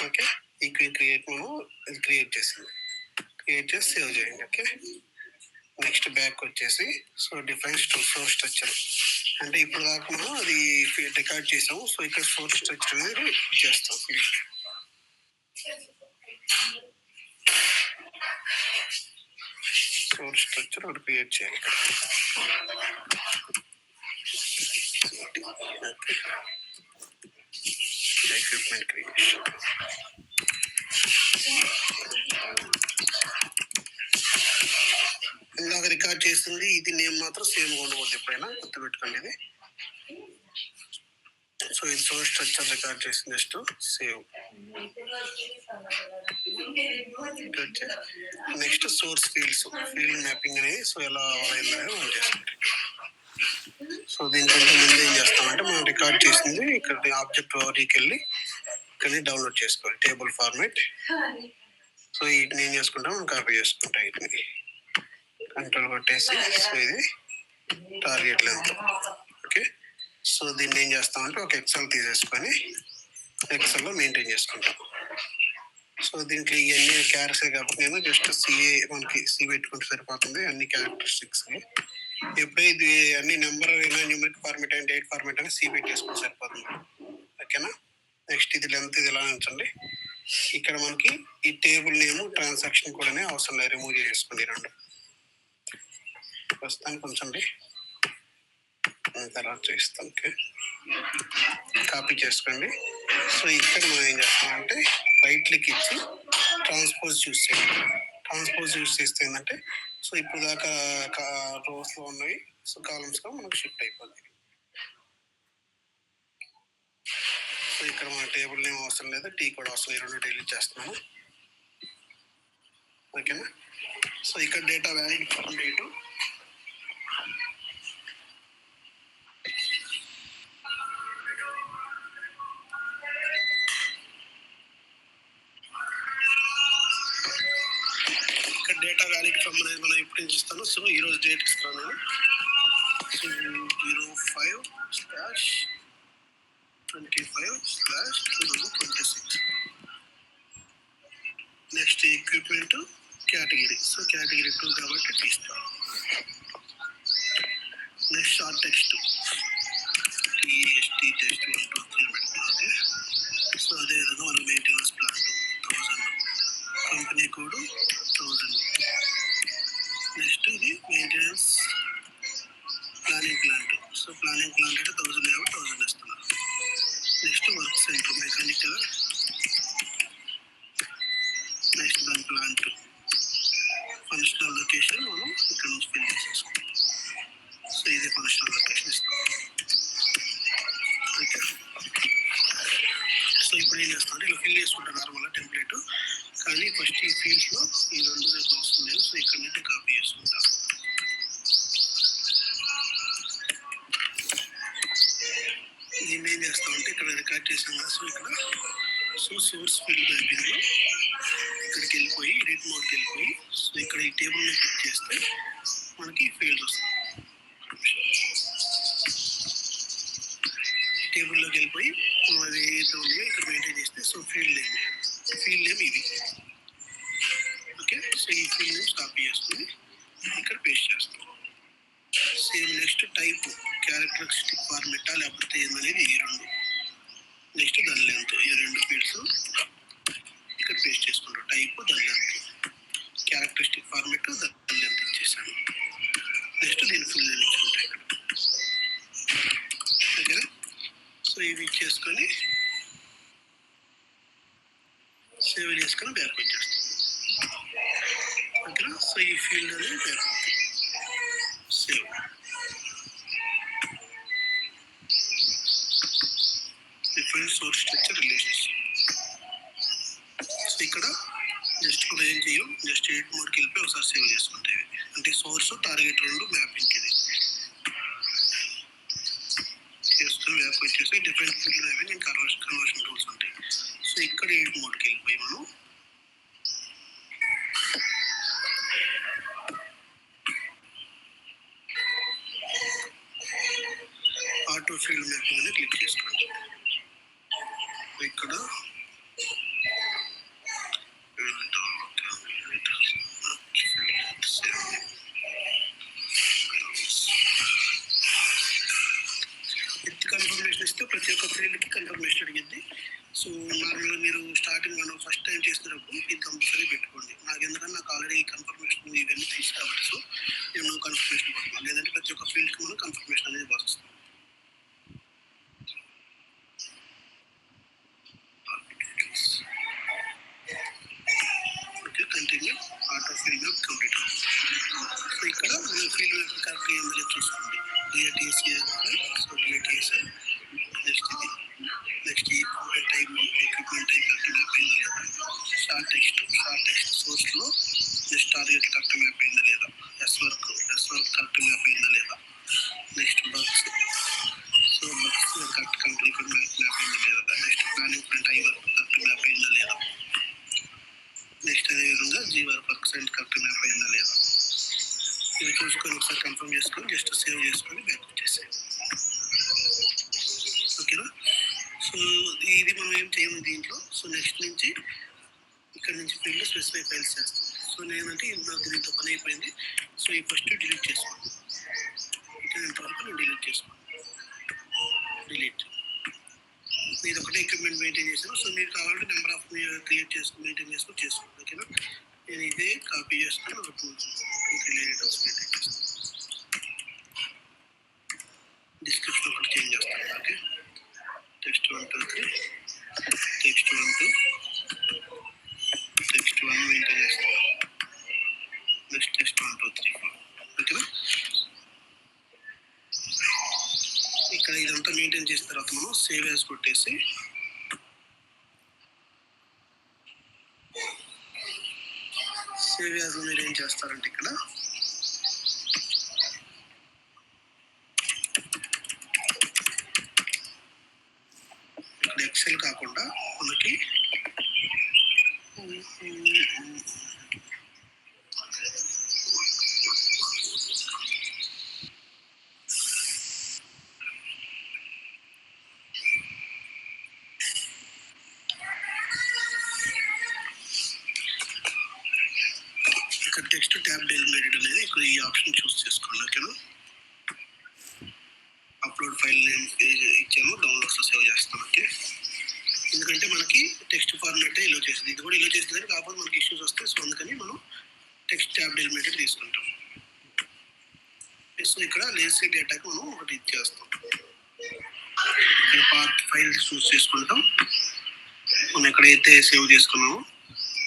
ఓకే, ఈ క్యూ క్రియేట్ మనం ఇది క్రియేట్ చేసింది, క్రియేట్ చేసి సేవ్ చేయండి. ఓకే, నెక్స్ట్ బ్యాక్ వచ్చేసి సో డిఫైన్ సోర్స్ స్ట్రక్చర్ అంటే ఇప్పుడు దాకా మనం అది రికార్డ్ చేసాము. సో ఇక్కడ సోర్స్ స్ట్రక్చర్ అనేది చేస్తాం. సోర్స్ స్ట్రక్చర్ ఒకటి క్రియేట్ చేయాలి. ఎక్విప్మెంట్ క్రియేషన్ ఇందాక రికార్డ్ చేస్తుంది ఇది నేమ్ మాత్రం సేమ్ ఉండకూడదు, ఎప్పుడైనా గుర్తుపెట్టుకోండి ఇది. సో ఇది సోర్స్ స్ట్రక్చర్ రికార్డ్ చేసింది, just save. Next source fields field mapping అనేది సో ఎలా అయిందని మనం చేసుకుంటాం. సో దీనికంటే ముందు ఏం చేస్తామంటే మనం రికార్డ్ చేసింది ఇక్కడ ఆబ్జెక్ట్ ఓవరీకి వెళ్ళి ఇక్కడ డౌన్లోడ్ చేసుకోవాలి టేబుల్ ఫార్మాట్. సో వీటిని ఏం చేసుకుంటాం, మనం కాపీ చేసుకుంటాం. వీటిని కంట్రోల్ కొట్టేసి సో ఇది టార్గెట్ లెంత్. ఓకే, సో దీన్ని ఏం చేస్తామంటే ఒక ఎక్సెల్ తీసేసుకొని ఎక్సెల్లో మెయింటైన్ చేసుకుంటాం. సో దీంట్లో ఇవన్నీ క్యారెక్టర్స్ కాబట్టి నేను జస్ట్ సిఏ మనకి సి పెట్టుకుంటే సరిపోతుంది. అన్ని క్యారెక్టరిస్టిక్స్ ఎప్పుడైతే ఇది అన్ని నెంబర్ అయినా న్యూమరిక్ ఫార్మేట్ అయినా డేట్ ఫార్మేట్ అయినా సి పెట్టి చేసుకుంటే సరిపోతుంది. ఓకేనా, నెక్స్ట్ ఇది లెంత్ ఇది ఎలా ఉంచండి. ఇక్కడ మనకి ఈ టేబుల్ నేమ్ ట్రాన్సాక్షన్ కూడా అవసరం లేదు, రిమూవ్ చేసుకోండి రెండు. ప్రస్తుతానికి ఉంచండి, తర్వాత చూస్తాం. ఓకే, కాపీ చేసుకోండి. సో ఇక్కడ మనం ఏం చేస్తామంటే రైట్ క్లిక్ ఇచ్చి ట్రాన్స్పోజ్ చూస్ చేయండి. ట్రాన్స్పోజ్ యూస్ చేస్తే ఏంటంటే సో ఇప్పుడు దాకా రోస్లో ఉన్నాయి, సో కాలమ్స్గా మనకు షిఫ్ట్ అయిపోతుంది. సో ఇక్కడ మన టేబుల్ నేమ్ అవసరం లేదు, టీ కూడా అవసరం, ఈ రెండు డిలీట్ చేస్తున్నాము. ఓకేనా, సో ఇక్కడ data valid for date data valid from అనేది మనం ఎప్పుడు నుంచి ఇస్తాను. సో ఈరోజు డేట్ ఇస్తాను నేను. So 05/25/2026. Next equipment category, so category 2 కాబట్టి తీస్తాను. Next short text TST test 1 2 3 పెట్టుకుంటే సో అదేవిధంగా మనం maintenance plan 1000, company code 1000. Next ఇది maintenance planning plant, so planning plant అంటే 1000 కాబట్టి 1000 ఇస్తున్నారు. Next work centre mechanical, next దాని ప్లాంట్ ఫంక్షనల్ లొకేషన్ మనం ఇక్కడ నుంచి ఫిల్ చేసేసుకుంటాం. సో ఇది ఫంక్షనల్ లొకేషన్ ఇస్తాం. ఓకే, సో ఇప్పుడు ఏం చేస్తాం అంటే ఇలా ఫిల్ చేసుకుంటాం నార్మల్గా టెంప్లెట్. కానీ ఫస్ట్ ఈ ఫీల్డ్స్లో ఈ రెండు నాకు అవసరం లేదు, సో ఇక్కడ నుంచి కాపీ చేసుకుంటాం. దీన్ని ఏం చేస్తామంటే ఇక్కడ రికార్డ్ చేసాం కదా, సో ఇక్కడ సో సోర్స్ ఫీల్డ్ మ్యాపింగ్లో ఇక్కడికి వెళ్ళిపోయి ఎడిట్ మోడ్కి వెళ్ళిపోయి సో ఇక్కడ ఈ టేబుల్ మీద క్లిక్ చేస్తే మనకి ఫీల్డ్ వస్తుంది. టేబుల్లోకి వెళ్ళిపోయి మనం అది ఏదైతే ఉన్నాయో ఇక్కడ మెయింటైన్ చేస్తే సో ఫీల్డ్ నేమ్ ఇవి. ఓకే, సో ఈ ఫీల్డ్ నేమ్స్ కాపీ చేసుకుని ఇక్కడ పేస్ట్ చేస్తాం. సేమ్ నెక్స్ట్ టైప్ క్యారెక్టరిస్టిక్ ఫార్మెటా లేకపోతే ఏందనేది ఈ రెండు. నెక్స్ట్ దాని లెంత్, ఈ రెండు ఫీల్డ్స్ ఇక్కడ పేస్ట్ చేసుకుంటాం. టైప్, దాని లెంత్, క్యారెక్టరిస్టిక్ ఫార్మెట్, దాని లెంత్ ఇచ్చేసాను. నెక్స్ట్ దీని ఫుల్ నేమ్ ఇచ్చుకుంటాం ఇక్కడ. ఓకేనా? సో ఇవి ఇచ్చేసుకొని సేవ్ చేసుకొని బ్యాక్ వచ్చేస్తాం. ఓకేనా? సో ఈ ఫీల్డ్ అనేది back save. Different source structure relationship. So ఇక్కడ జస్ట్ మనం ఏం చేయం, జస్ట్ ఎడిట్ మోడ్కి వెళ్ళిపోయి ఒకసారి సేవ్ చేసుకుంటాయి. అంటే సోర్స్ టార్గెట్ రెండు మ్యాపింగ్ ఇది చేసుకొని బ్యాక్ వచ్చేసి different field mapping and conversion tools ఉంటాయి. సో ఇక్కడ ఎడిట్ మోడ్కి వెళ్ళిపోయి మనం ఆటో ఫీల్డ్ మ్యాపింగ్ అని క్లిక్ చేసుకోండి. ఇక్కడ కన్ఫర్మేషన్ ఇస్తే ప్రతి ఒక్క ఫీల్డ్కి కన్ఫర్మేషన్ అడిగింది. సో నార్మల్గా మీరు స్టార్టింగ్ మనం ఫస్ట్ టైం చేసినప్పుడు ఇది కంపల్సరీ పెట్టుకోండి. నాకు ఎందుకంటే నాకు ఆల్రెడీ కన్ఫర్మేషన్ ఇవన్నీ తీసి కాబట్టి సో నేను కన్ఫర్మేషన్ పడుతున్నాను. లేదంటే ప్రతి ఒక్క ఫీల్డ్కి మనం కన్ఫర్మేషన్ అనేది వస్తుంది. Okay, continue. Auto field map complete. So ఇక్కడ మన ఫీల్డ్ మ్యాప్ కరెక్ట్గా ఏందో చూసుకోండి. డిఏటిఎస్ఏ, సో డిఏటిఎస్ఏ, నెక్స్ట్ ఇది, next equipment type correct map అయిందా లేదా, షార్ట్ టెక్స్ట్ సోర్స్లో నెక్స్ట్ టార్గెట్ కరెక్ట్ మ్యాప్ అయిందా లేదా, ఎస్ వర్క్ కరెక్ట్ మ్యాప్ అయిందా లేదా, next bugs, so bugs correct complete map అయిందా లేదా, next planning front I work correct map అయిందా లేదా, నెక్స్ట్ అదేవిధంగా జీ వర్క్ కరెక్ట్ మ్యాప్ అయిందా లేదా. ఇది చూసుకొని ఒకసారి కన్ఫర్మ్ చేసుకొని జస్ట్ సేవ్ చేసుకొని బ్యాక్ వచ్చేసాయి. ఓకేనా? సో ఇది మనం ఏం చేయము దీంట్లో. సో నెక్స్ట్ నుంచి ఇక్కడ నుంచి ఫీల్డ్ స్పెసిఫై ఫైల్స్ చేస్తాం. సో నేనంటే నాకు దీంతో పని అయిపోయింది. సో ఈ ఫస్ట్ డిలీట్ చేసుకోండి. ఇక్కడ ఇంతవరకు నేను డిలీట్ చేసుకోండి. డిలీట్. మీరు ఒకటే ఎక్విప్మెంట్ మెయింటైన్ చేశాను. సో మీరు కావాలంటే నెంబర్ ఆఫ్ క్రియేట్ చేసుకుని మెయింటైన్ చేసుకోండి. ఓకేనా? నేను ఇదే కాపీ చేసుకుని ఒక మెయింటైన్ చేస్తాను. డిస్క్రిప్షన్ ఒకటి చేంజ్ చేస్తాను. Okay, text 1 2 3, text 1 2, text 1 maintain చేస్తాను. Next text 1 2 3 4. ఓకేనా? ఇక్కడ ఇదంతా మెయింటైన్ చేసిన తర్వాత మనం సేవ్ యాజ్ కొట్టేసి సేవ్ యాజ్ మీరు ఏం చేస్తారంటే ఇక్కడ ఎక్సెల్ కాకుండా మనకి ఇక్కడ టెక్స్ట్ ట్యాబ్ డెలిమిటెడ్ అనేది ఇక్కడ ఈ ఆప్షన్ చూస్ చేసుకోండి. ఓకేనా? అప్లోడ్ ఫైల్ నేమ్ ఇచ్చాము, డౌన్లోడ్స్లో సేవ్ చేస్తాం. ఓకే, ఎందుకంటే మనకి టెక్స్ట్ ఫార్మాట్ ఇలా చేసింది, ఇది కూడా ఇలా చేసింది, కాకపోతే మనకి ఇష్యూస్ వస్తాయి. సో అందుకని మనం టెక్స్ట్ ట్యాబ్ డెలిమిటెడ్ తీసుకుంటాం. సో ఇక్కడ లేసీ డేటాకి మనం ఒకటి ఇచ్చేస్తాం. ఇక్కడ పాత్ ఫైల్స్ చూస్ చేసుకుంటాం. మనం ఎక్కడైతే సేవ్ చేసుకున్నామో,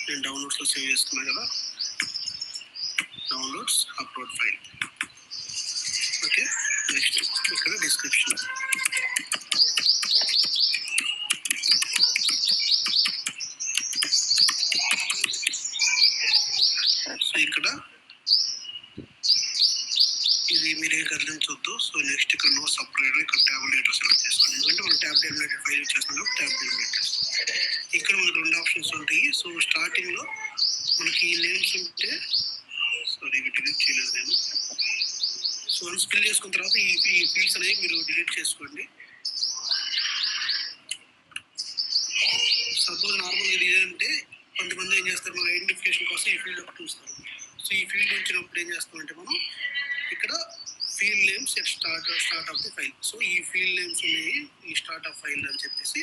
నేను డౌన్లోడ్స్లో సేవ్ చేసుకున్నాను కదా, downloads upload file. Okay, next ఇక్కడ డిస్క్రిప్షన్. సో ఇక్కడ ఇది మీరే గమనించవద్దు. సో నెక్స్ట్ ఇక్కడ నో సపరేట్, ఇక్కడ ట్యాబ్ డేటా సెలెక్ట్ చేసుకోండి. ఎందుకంటే మనం ట్యాబ్ డెలిమిటెడ్ ఫైల్ చేస్తున్నాం. ట్యాబ్ డెలిమిటెడ్ ఇక్కడ మనకు రెండు ఆప్షన్స్ ఉంటాయి. సో స్టార్టింగ్లో మనకి ఈ నేమ్స్ ఉంటే, సారీ ఇవి డిలీట్ చేయలేదు నేను. సో వన్స్ ఫిల్ చేసుకున్న తర్వాత ఈ ఫీల్డ్స్ అనేవి మీరు డిలీట్ చేసుకోండి. సపోజ్ నార్మల్ ఇది ఏంటంటే కొంతమంది ఏం చేస్తారు, మన ఐడెంటిఫికేషన్ కోసం ఈ ఫీల్డ్ ఒకటి చూస్తారు. సో ఈ ఫీల్డ్ వచ్చినప్పుడు ఏం చేస్తామంటే మనం ఇక్కడ field names at start of the file. So ఈ ఫీల్డ్ నేమ్స్ ఉన్నాయి ఈ స్టార్ట్ ఆఫ్ ఫైల్ అని చెప్పేసి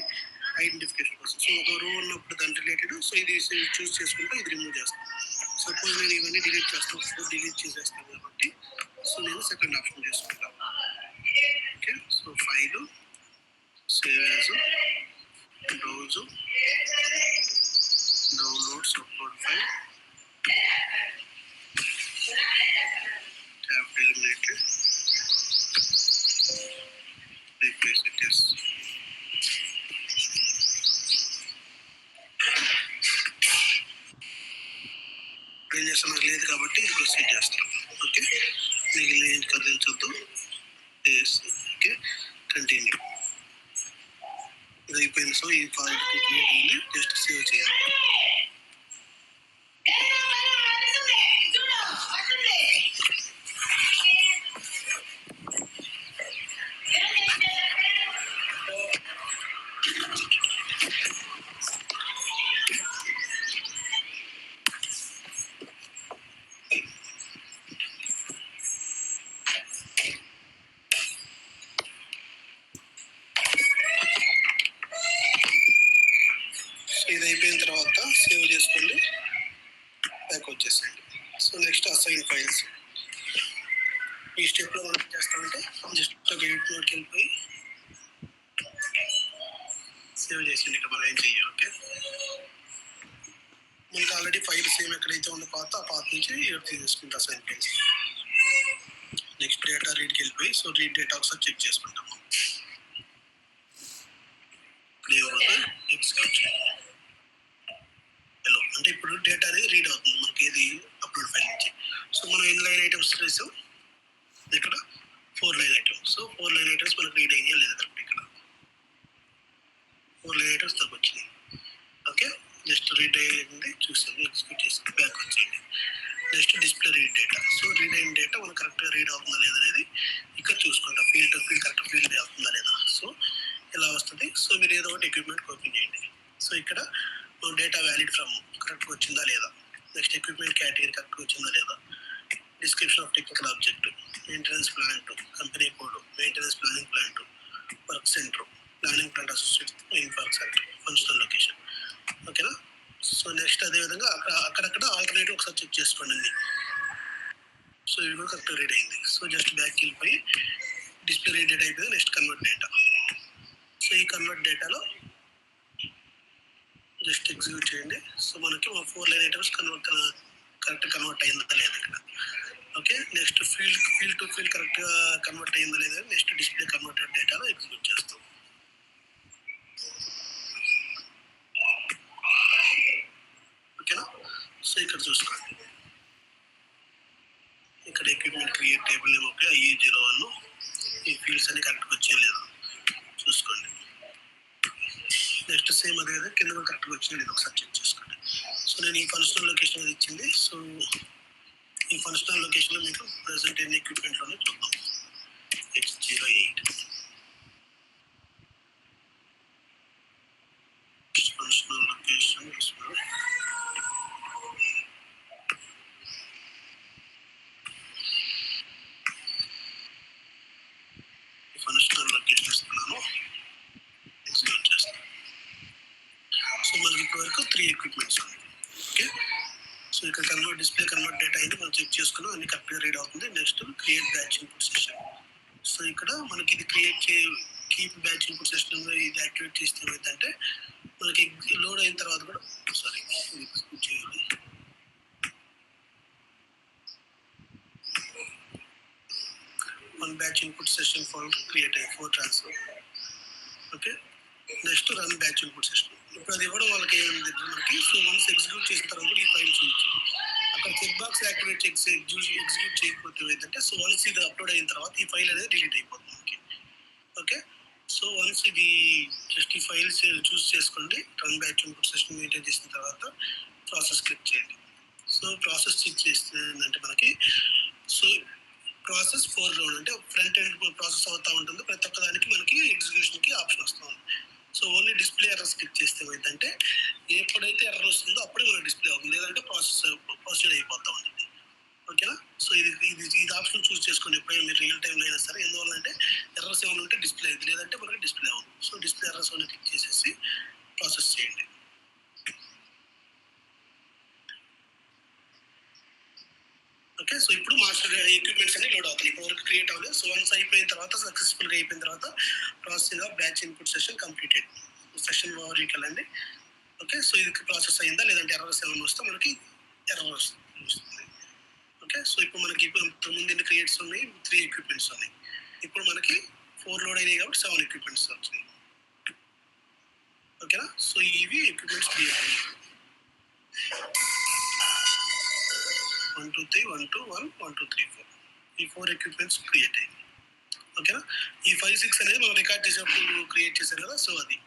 ఐడెంటిఫికేషన్ కోసం. సో ఒక రో ఉన్నప్పుడు దాని రిలేటెడ్, సో ఇది చూస్ చేసుకుంటే ఇది రిమూవ్ చేస్తాను. సపోజ్ నేను ఇవన్నీ డిలీట్ చేస్తాను, డిలీట్ చేసేస్తాను కాబట్టి సో నేను సెకండ్ ఆప్షన్ చేసుకుంటాను. Okay, so file, save as, browse, downloads, upload file, tab eliminated, replace it yes. ఏం చేస్తాను, నాకు లేదు కాబట్టి ఇది ప్రొసీడ్ చేస్తాను. ఓకే, మీకు ఏం కదిలించొద్దు. Okay, continue. ఇది అయిపోయింది. సో ఈ ఫైల్ క్రియేట్ అయింది, జస్ట్ సేవ్ చేయాలి. ఇది అయిపోయిన తర్వాత సేవ్ చేసుకోండి, బ్యాక్ వచ్చేసేయండి. So next assign files. ఈ స్టెప్లో మనం ఏం చేస్తామంటే జస్ట్ ఒక ఎడిట్ మోడ్కి వెళ్ళిపోయి సేవ్ చేసింది. ఇక్కడ మనం ఏం చెయ్యాలి. ఓకే, మనకి ఆల్రెడీ ఫైల్ సేమ్ ఎక్కడైతే ఉందో పాత ఆ పాత నుంచి తీసేసుకుంటా అసైన్ ఫైల్స్. నెక్స్ట్ డేటా రీడ్కి వెళ్ళిపోయి సో రీడ్ డేటా ఒకసారి చెక్ చేసుకుంటాము. హలో అంటే ఇప్పుడు డేటా అనేది రీడ్ అవుతుంది మనకి ఏది అప్లోడ్ ఫైల్ నుంచి. సో మనం ఎన్ని లైన్ ఐటమ్స్ చేసాం ఇక్కడ, 4 line items. So 4 line items మనకు రీడ్ అయినాయా లేదా కరెక్ట్. ఇక్కడ 4 లైన్ ఐటమ్స్ తక్కువ వచ్చినాయి. ఓకే, జస్ట్ రీడ్ అయ్యింది చూసాము, ఎగ్జిక్యూట్ చేసి బ్యాక్ వచ్చేయండి. Next display read data. So read అయిన డేటా మనం కరెక్ట్గా రీడ్ అవుతుందా లేదా అనేది ఇక్కడ చూసుకుంటాం. Field to field correct field అవుతుందా లేదా. సో ఇలా వస్తుంది. సో మీరు ఏదో ఒకటి ఎక్విప్మెంట్ ఓపెన్ చేయండి. సో ఇక్కడ డేటా వ్యాలిడ్ ఫ్రమ్ కరెక్ట్గా వచ్చిందా లేదా, నెక్స్ట్ ఎక్విప్మెంట్ కేటగిరీ కరెక్ట్గా వచ్చిందా లేదా, description of technical object, maintenance plant, company code, maintenance planning plant, work centre, planning plant associate, main work centre, functional location. ఓకేనా. సో నెక్స్ట్ అదేవిధంగా అక్కడక్కడ ఆల్టర్నేటివ్ ఒకసారి చెక్ చేసుకోండి అన్ని. సో ఇవి కూడా కరెక్ట్గా రీడ్ అయింది. సో జస్ట్ బ్యాక్కి వెళ్ళిపోయి డిస్ప్లే రీడ్ డేటా అయిపోయింది. Next convert data. సో ఈ కన్వర్ట్ డేటాలో జస్ట్ ఎగ్జిక్యూట్ చేయండి. సో మనకి 4 లైన్ ఐటమ్స్ కరెక్ట్ కన్వర్ట్ అయిందా లేదా ఇక్కడ. Okay, next field to field కరెక్ట్గా కన్వర్ట్ అయిందా లేదా, నెక్స్ట్ డిస్ప్లే కన్వర్టెడ్ డేటాలో ఎగ్జిక్యూట్ చేస్తాం. ఓకేనా. సో ఇక్కడ చూసుకోండి, ఇక్కడ equipment create table name okay, IE01 ఈ ఫీల్డ్స్ అన్ని కరెక్ట్గా వచ్చాయి లేదా చూసుకోండి. నెక్స్ట్ సేమ్ అదే విధంగా కింద కరెక్ట్గా వచ్చింది లేదు ఒకసారి చెక్ చేసుకోండి. సో నేను ఈ ఫంక్షనల్ లొకేషన్ అది ఇచ్చింది. సో ఈ ఫంక్షనల్ లొకేషన్లో మీకు ప్రెసెంట్ ఎన్ని ఎక్విప్మెంట్లోనే చూద్దాం. X08 functional location. Functional location ఇస్తున్నాను, ఎగ్జిక్యూట్ చేస్తాను. సో మనకి ఇప్పటివరకు 3 ఎక్విప్మెంట్స్ ఉన్నాయి. ఓకే, సో ఇక్కడ డిస్ప్లే కన్వర్ట్ డేటా అయింది, మనం చెక్ చేసుకున్నాం అన్ని కరెక్ట్గా రీడ్ అవుతుంది. Next create batch input session. So ఇక్కడ మనకి ఇది కీప్ బ్యాచ్ ఇన్పుట్ సెషన్ ఇది యాక్టివేట్ చేస్తే ఏమైందంటే మనకి లోడ్ అయిన తర్వాత కూడా సారీ ఎగ్జిక్యూట్ చేయాలి. One batch input session folder create అయ్యి 4 transfer. Okay, next run batch input session. ఇప్పుడు అది ఇవ్వడం వాళ్ళకి ఏమైంది మనకి. సో వన్స్ ఎగ్జిక్యూట్ చేసిన తర్వాత కూడా ఈ ఫైల్ చూపించింది. అక్కడ చెక్ బాక్స్ యాక్టివేట్ ఎగ్జిక్యూట్ చేయకపోతే ఏంటంటే సో వన్స్ ఇది అప్లోడ్ అయిన తర్వాత ఈ ఫైల్ అనేది డిలీట్ అయిపోతుంది మనకి. ఓకే, సో వన్స్ ఇది జస్ట్ ఈ ఫైల్స్ చూస్ చేసుకోండి. Run batch input session maintain చేసిన తర్వాత ప్రాసెస్ క్లిక్ చేయండి. సో ప్రాసెస్ క్లిక్ చేస్తే ఏంటంటే మనకి సో ప్రాసెస్ 4లో అంటే ఫ్రంట్ ఎండ్ ప్రాసెస్ అవుతూ ఉంటుంది. ప్రతి ఒక్క దానికి మనకి ఎగ్జిక్యూషన్కి ఆప్షన్ వస్తుంది. So only display errors click చేస్తే ఏమైందంటే ఎప్పుడైతే ఎర్రర్ వస్తుందో అప్పుడే మనకి డిస్ప్లే అవుతుంది, లేదంటే ప్రొసీడ్ అయిపోతూ ఉంటుంది. ఓకేనా. సో ఇది ఆప్షన్ చూస్ చేసుకోండి ఎప్పుడైనా మీరు రియల్ టైంలో అయినా సరే. ఎందువల్ల అంటే ఎర్రర్స్ ఏమైనా ఉంటే డిస్ప్లే అయింది, లేదంటే మనకి డిస్ప్లే అవుతుంది. సో డిస్ప్లే ఎర్రర్స్ అని క్లిక్ చేసేసి క్రియేట్ అవ్వలేదు. సో వన్స్ అయిపోయిన తర్వాత సక్సెస్ఫుల్గా అయిపోయిన తర్వాత processing of batch input session completed. Session ఓవర్వ్యూకి వెళ్ళండి. ఓకే, సో ఇది ప్రాసెస్ అయిందా లేదంటే ఎర్రర్స్ ఏమైనా వస్తే మనకి ఎర్రర్ వస్తుంది. ఓకే, సో ఇప్పుడు మనకి ఇంతకుముందు ఎన్ని క్రియేట్స్ ఉన్నాయి, 3 ఎక్విప్మెంట్స్ ఉన్నాయి. ఇప్పుడు మనకి 4 లోడ్ అయినాయి కాబట్టి 7 ఎక్విప్మెంట్స్ వచ్చినాయి. ఓకేనా, సో ఇవి ఎక్విప్మెంట్స్ క్రియేట్ అయినాయి. 1 2 3 1 2 1 1 2 3 4 ఈ 4 ఎక్విప్మెంట్స్ క్రియేట్ అయ్యాయి. ఓకేనా, ఈ 5 6 అనేది మనం రికార్డ్ చేసేటప్పుడు క్రియేట్ చేశారు కదా, సో అది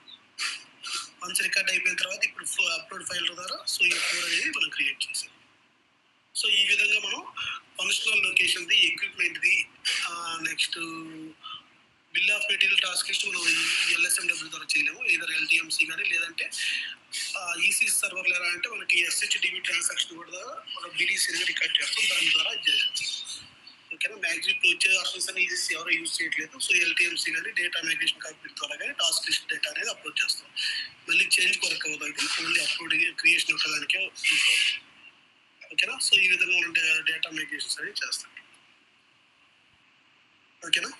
వన్స్ రికార్డ్ అయిపోయిన తర్వాత ఇప్పుడు అప్లోడ్ ఫైల్ ద్వారా సో ఈ 4 అనేది మనం క్రియేట్ చేసాం. సో ఈ విధంగా మనం ఫంక్షనల్ లొకేషన్ది, ఎక్విప్మెంట్ది, next bill of material task list మనం LSMW ద్వారా చేయలేము. ఏదర్ LTMC కానీ లేదంటే ఈసీ సర్వర్లు ఎలా అంటే మనకి SHDB ట్రాన్సాక్షన్ కూడా మనం BDC రికార్డ్ చేస్తాం, దాని ద్వారా చేయొచ్చు. ఓకేనా, మ్యాక్సిమం ఇప్పుడు వచ్చే ఆప్షన్స్ అని ఎవరో యూజ్ చేయట్లేదు. సో LTMC కానీ డేటా మైగ్రేషన్ కంప్లీట్ ద్వారా కానీ టాస్క్ లిస్ట్ డేటా అనేది అప్లోడ్ చేస్తాం. మళ్ళీ చేంజ్ కొరకు అవుతుంది, ఓన్లీ అప్లోడ్ క్రియేషన్ ఒక్కదానికే యూజ్ అవుతుంది. ఓకేనా, సో ఈ విధంగా మనం డేటా మైగ్రేషన్స్ అనేది చేస్తాం. ఓకేనా,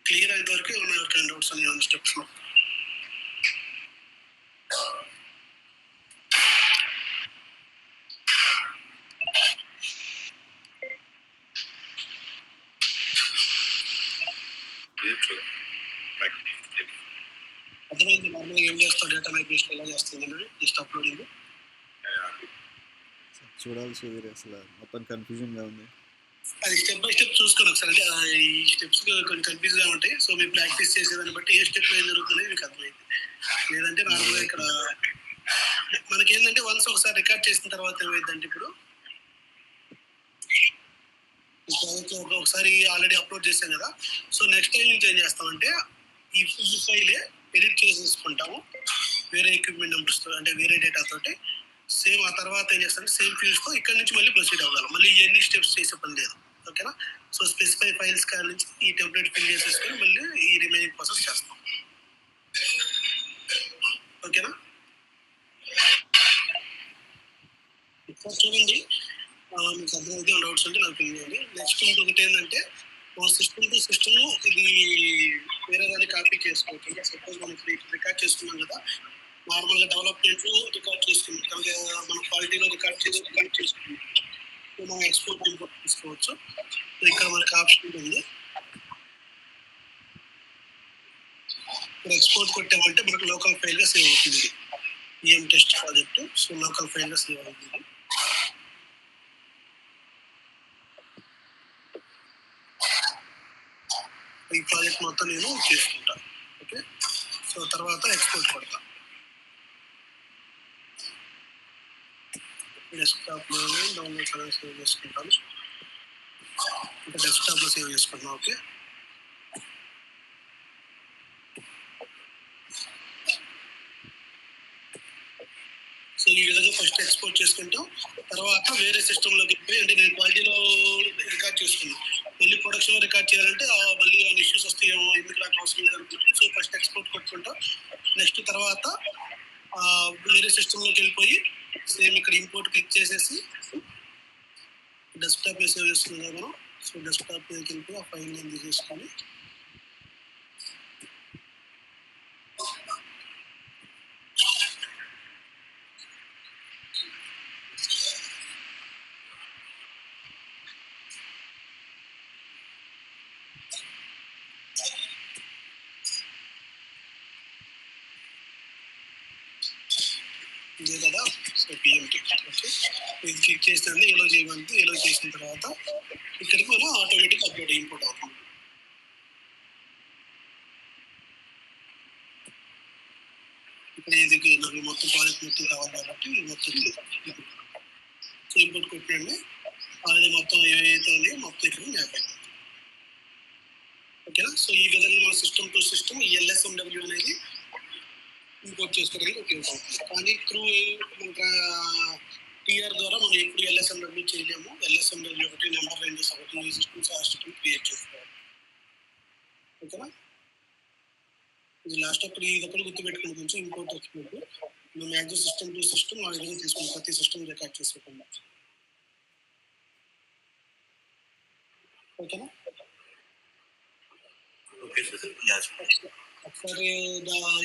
క్లియర్ అయిన వరకు ఏమైనా ఎవరికైనా డౌట్స్ అని స్టెప్స్ లో? అర్థమైంది. నార్మల్గా ఏం చేస్తావు, డేటా మైగ్రేషన్ ఎలా చేస్తుంది అనేది జస్ట్ అప్లోడింగ్ చూడాలి సుధీర్, అసలు మొత్తం కన్ఫ్యూజన్గా ఉంది. అది స్టెప్ బై స్టెప్ చూసుకోండి ఒకసారి. అంటే ఈ స్టెప్స్ కొంచెం కన్ఫ్యూజ్గా ఉంటాయి. సో మీరు ప్రాక్టీస్ చేసేదాన్ని బట్టి ఏ స్టెప్ ఏం జరుగుతుంది మీకు అర్థమైంది. లేదంటే నార్మల్గా ఇక్కడ మనకి ఏంటంటే వన్స్ ఒకసారి రికార్డ్ చేసిన తర్వాత ఏమైందంటే ఇప్పుడు ఒకసారి ఆల్రెడీ అప్లోడ్ చేసాం కదా, సో నెక్స్ట్ టైం నుంచి ఏం చేస్తామంటే ఈ ఫైలే ఎడిట్ చేసేసుకుంటాము వేరే ఎక్విప్మెంట్ నెంబర్స్తో, అంటే వేరే డేటాతోటి. సేమ్ ఆ తర్వాత ఏం చేస్తామంటే సేమ్ ఫీల్డ్స్తో ఇక్కడ నుంచి మళ్ళీ ప్రొసీడ్ అవ్వాలి. మళ్ళీ ఎన్ని స్టెప్స్ చేసే పని లేదు. ఓకేనా, సో స్పెసిఫై ఫైల్స్ కాడ నుంచి ఈ టెంప్లెట్ ఫిల్ చేసేసుకొని మళ్ళీ ఈ రిమైనింగ్ ప్రాసెస్ చేస్తాం. ఓకేనా, ఇక్కడ చూడండి, మీకు అర్థమైతే డౌట్స్ ఉంటే నాకు తెలియదు. నెక్స్ట్ ఇంకొకటి ఏంటంటే సిస్టమ్ టు సిస్టమ్ ఇది వేరే దాన్ని కాపీ చేసుకోవచ్చు. సపోజ్ మనం రికార్డ్ చేసుకున్నాం కదా, నార్మల్గా డెవలప్మెంట్ రికార్డ్ చేసుకున్నాం, మన క్వాలిటీలో రికార్డ్ చేసుకున్నాం, మనం ఎక్స్పోర్ట్ ఇంపోర్ట్ తీసుకోవచ్చు. ఇక్కడ మనకి ఆప్షన్ ఉంది, ఇప్పుడు ఎక్స్పోర్ట్ కొట్టామంటే మనకు లోకల్ ఫైల్గా సేవ్ అవుతుంది. EM test project, so local ఫైల్గా సేవ్ అవుతుంది. ఈ ప్రాజెక్ట్ మొత్తం నేను చేసుకుంటాను. ఓకే, సో తర్వాత ఎక్స్పోర్ట్ కొడతా. డెస్క్టాప్లో డౌన్లోడ్ అనేది సేవ్ చేసుకుంటాను. ఇంకా డెస్క్టాప్లో సేవ్ చేసుకుంటాను. ఓకే, సో ఈ విధంగా ఫస్ట్ ఎక్స్పోర్ట్ చేసుకుంటాం. తర్వాత వేరే సిస్టంలోకి పోయి, అంటే నేను క్వాలిటీలో రికార్డ్ చేసుకున్నాను, మళ్ళీ ప్రొడక్షన్లో రికార్డ్ చేయాలంటే మళ్ళీ ఏమైనా ఇష్యూస్ వస్తాయేమో, ఎందుకు నాకు అవసరం లేదనుకుంటే సో ఫస్ట్ ఎక్స్పోర్ట్ కొట్టుకుంటాం. నెక్స్ట్ తర్వాత వేరే సిస్టంలోకి వెళ్ళిపోయి సేమ్ ఇక్కడ ఇంపోర్ట్ క్లిక్ చేసేసి డెస్క్టాప్ సేవ్ చేస్తున్నాం కదా మనం. సో డెస్క్టాప్ మీదకి వెళ్ళిపోయి ఆ ఫైల్ నేను తీసేసుకొని ఇదే కదా. సో PMT ఇది క్లిక్ చేస్తుంది, ఎలో చేయమంటే ఎలో చేసిన తర్వాత ఇక్కడికి మనం ఆటోమేటిక్ అప్లోడ్ ఇంపోర్ట్ అవుతుంది. ఇప్పుడు ఇది నాకు మొత్తం ప్రాజెక్ట్ మొత్తం కావాలి కాబట్టి మొత్తం సో ఇంపోర్ట్ కొట్టండి, అది మొత్తం ఏవైతే ఉన్నాయో మొత్తం ఇక్కడ మ్యాప్ అయిపోతుంది. ఓకేనా, సో ఈ విధంగా మన సిస్టమ్ టు సిస్టమ్ ఈ LSMW అనేది ఇంపోర్ట్ చేసుకోవడానికి ఉపయోగపడుతుంది. కానీ త్రూ TR ద్వారా మనం ఎప్పుడు LSMW చేయలేము. LSMW ఒకటి నెంబర్ రేంజెస్ ఒకటి ఈ సిస్టమ్స్ ఆ సిస్టమ్ క్రియేట్ చేసుకోవాలి. ఓకేనా, ఇది లాస్ట్ అప్పుడు ఇది ఒకటి గుర్తుపెట్టుకుని కొంచెం ఇంపోర్ట్ ఎక్స్పోర్ట్ మేము మ్యాక్సిమం సిస్టమ్ టు సిస్టమ్ ఆ విధంగా తీసుకున్నాం, ప్రతి సిస్టమ్ రికార్డ్ చేసుకోకుండా. ఓకేనా? Okay sir. ఒకసారి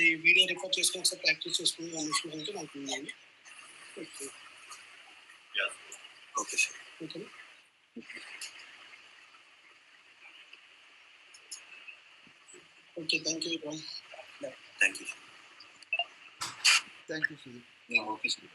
ఈ వీడియో రికార్డ్ చేసుకుని ఒకసారి ప్రాక్టీస్ చేసుకుని అంటే నాకు ఇవ్వండి. Okay okay sir. ఓకేనా? Okay, thank you. Thank you. Thank you Sudheer. Okay sir.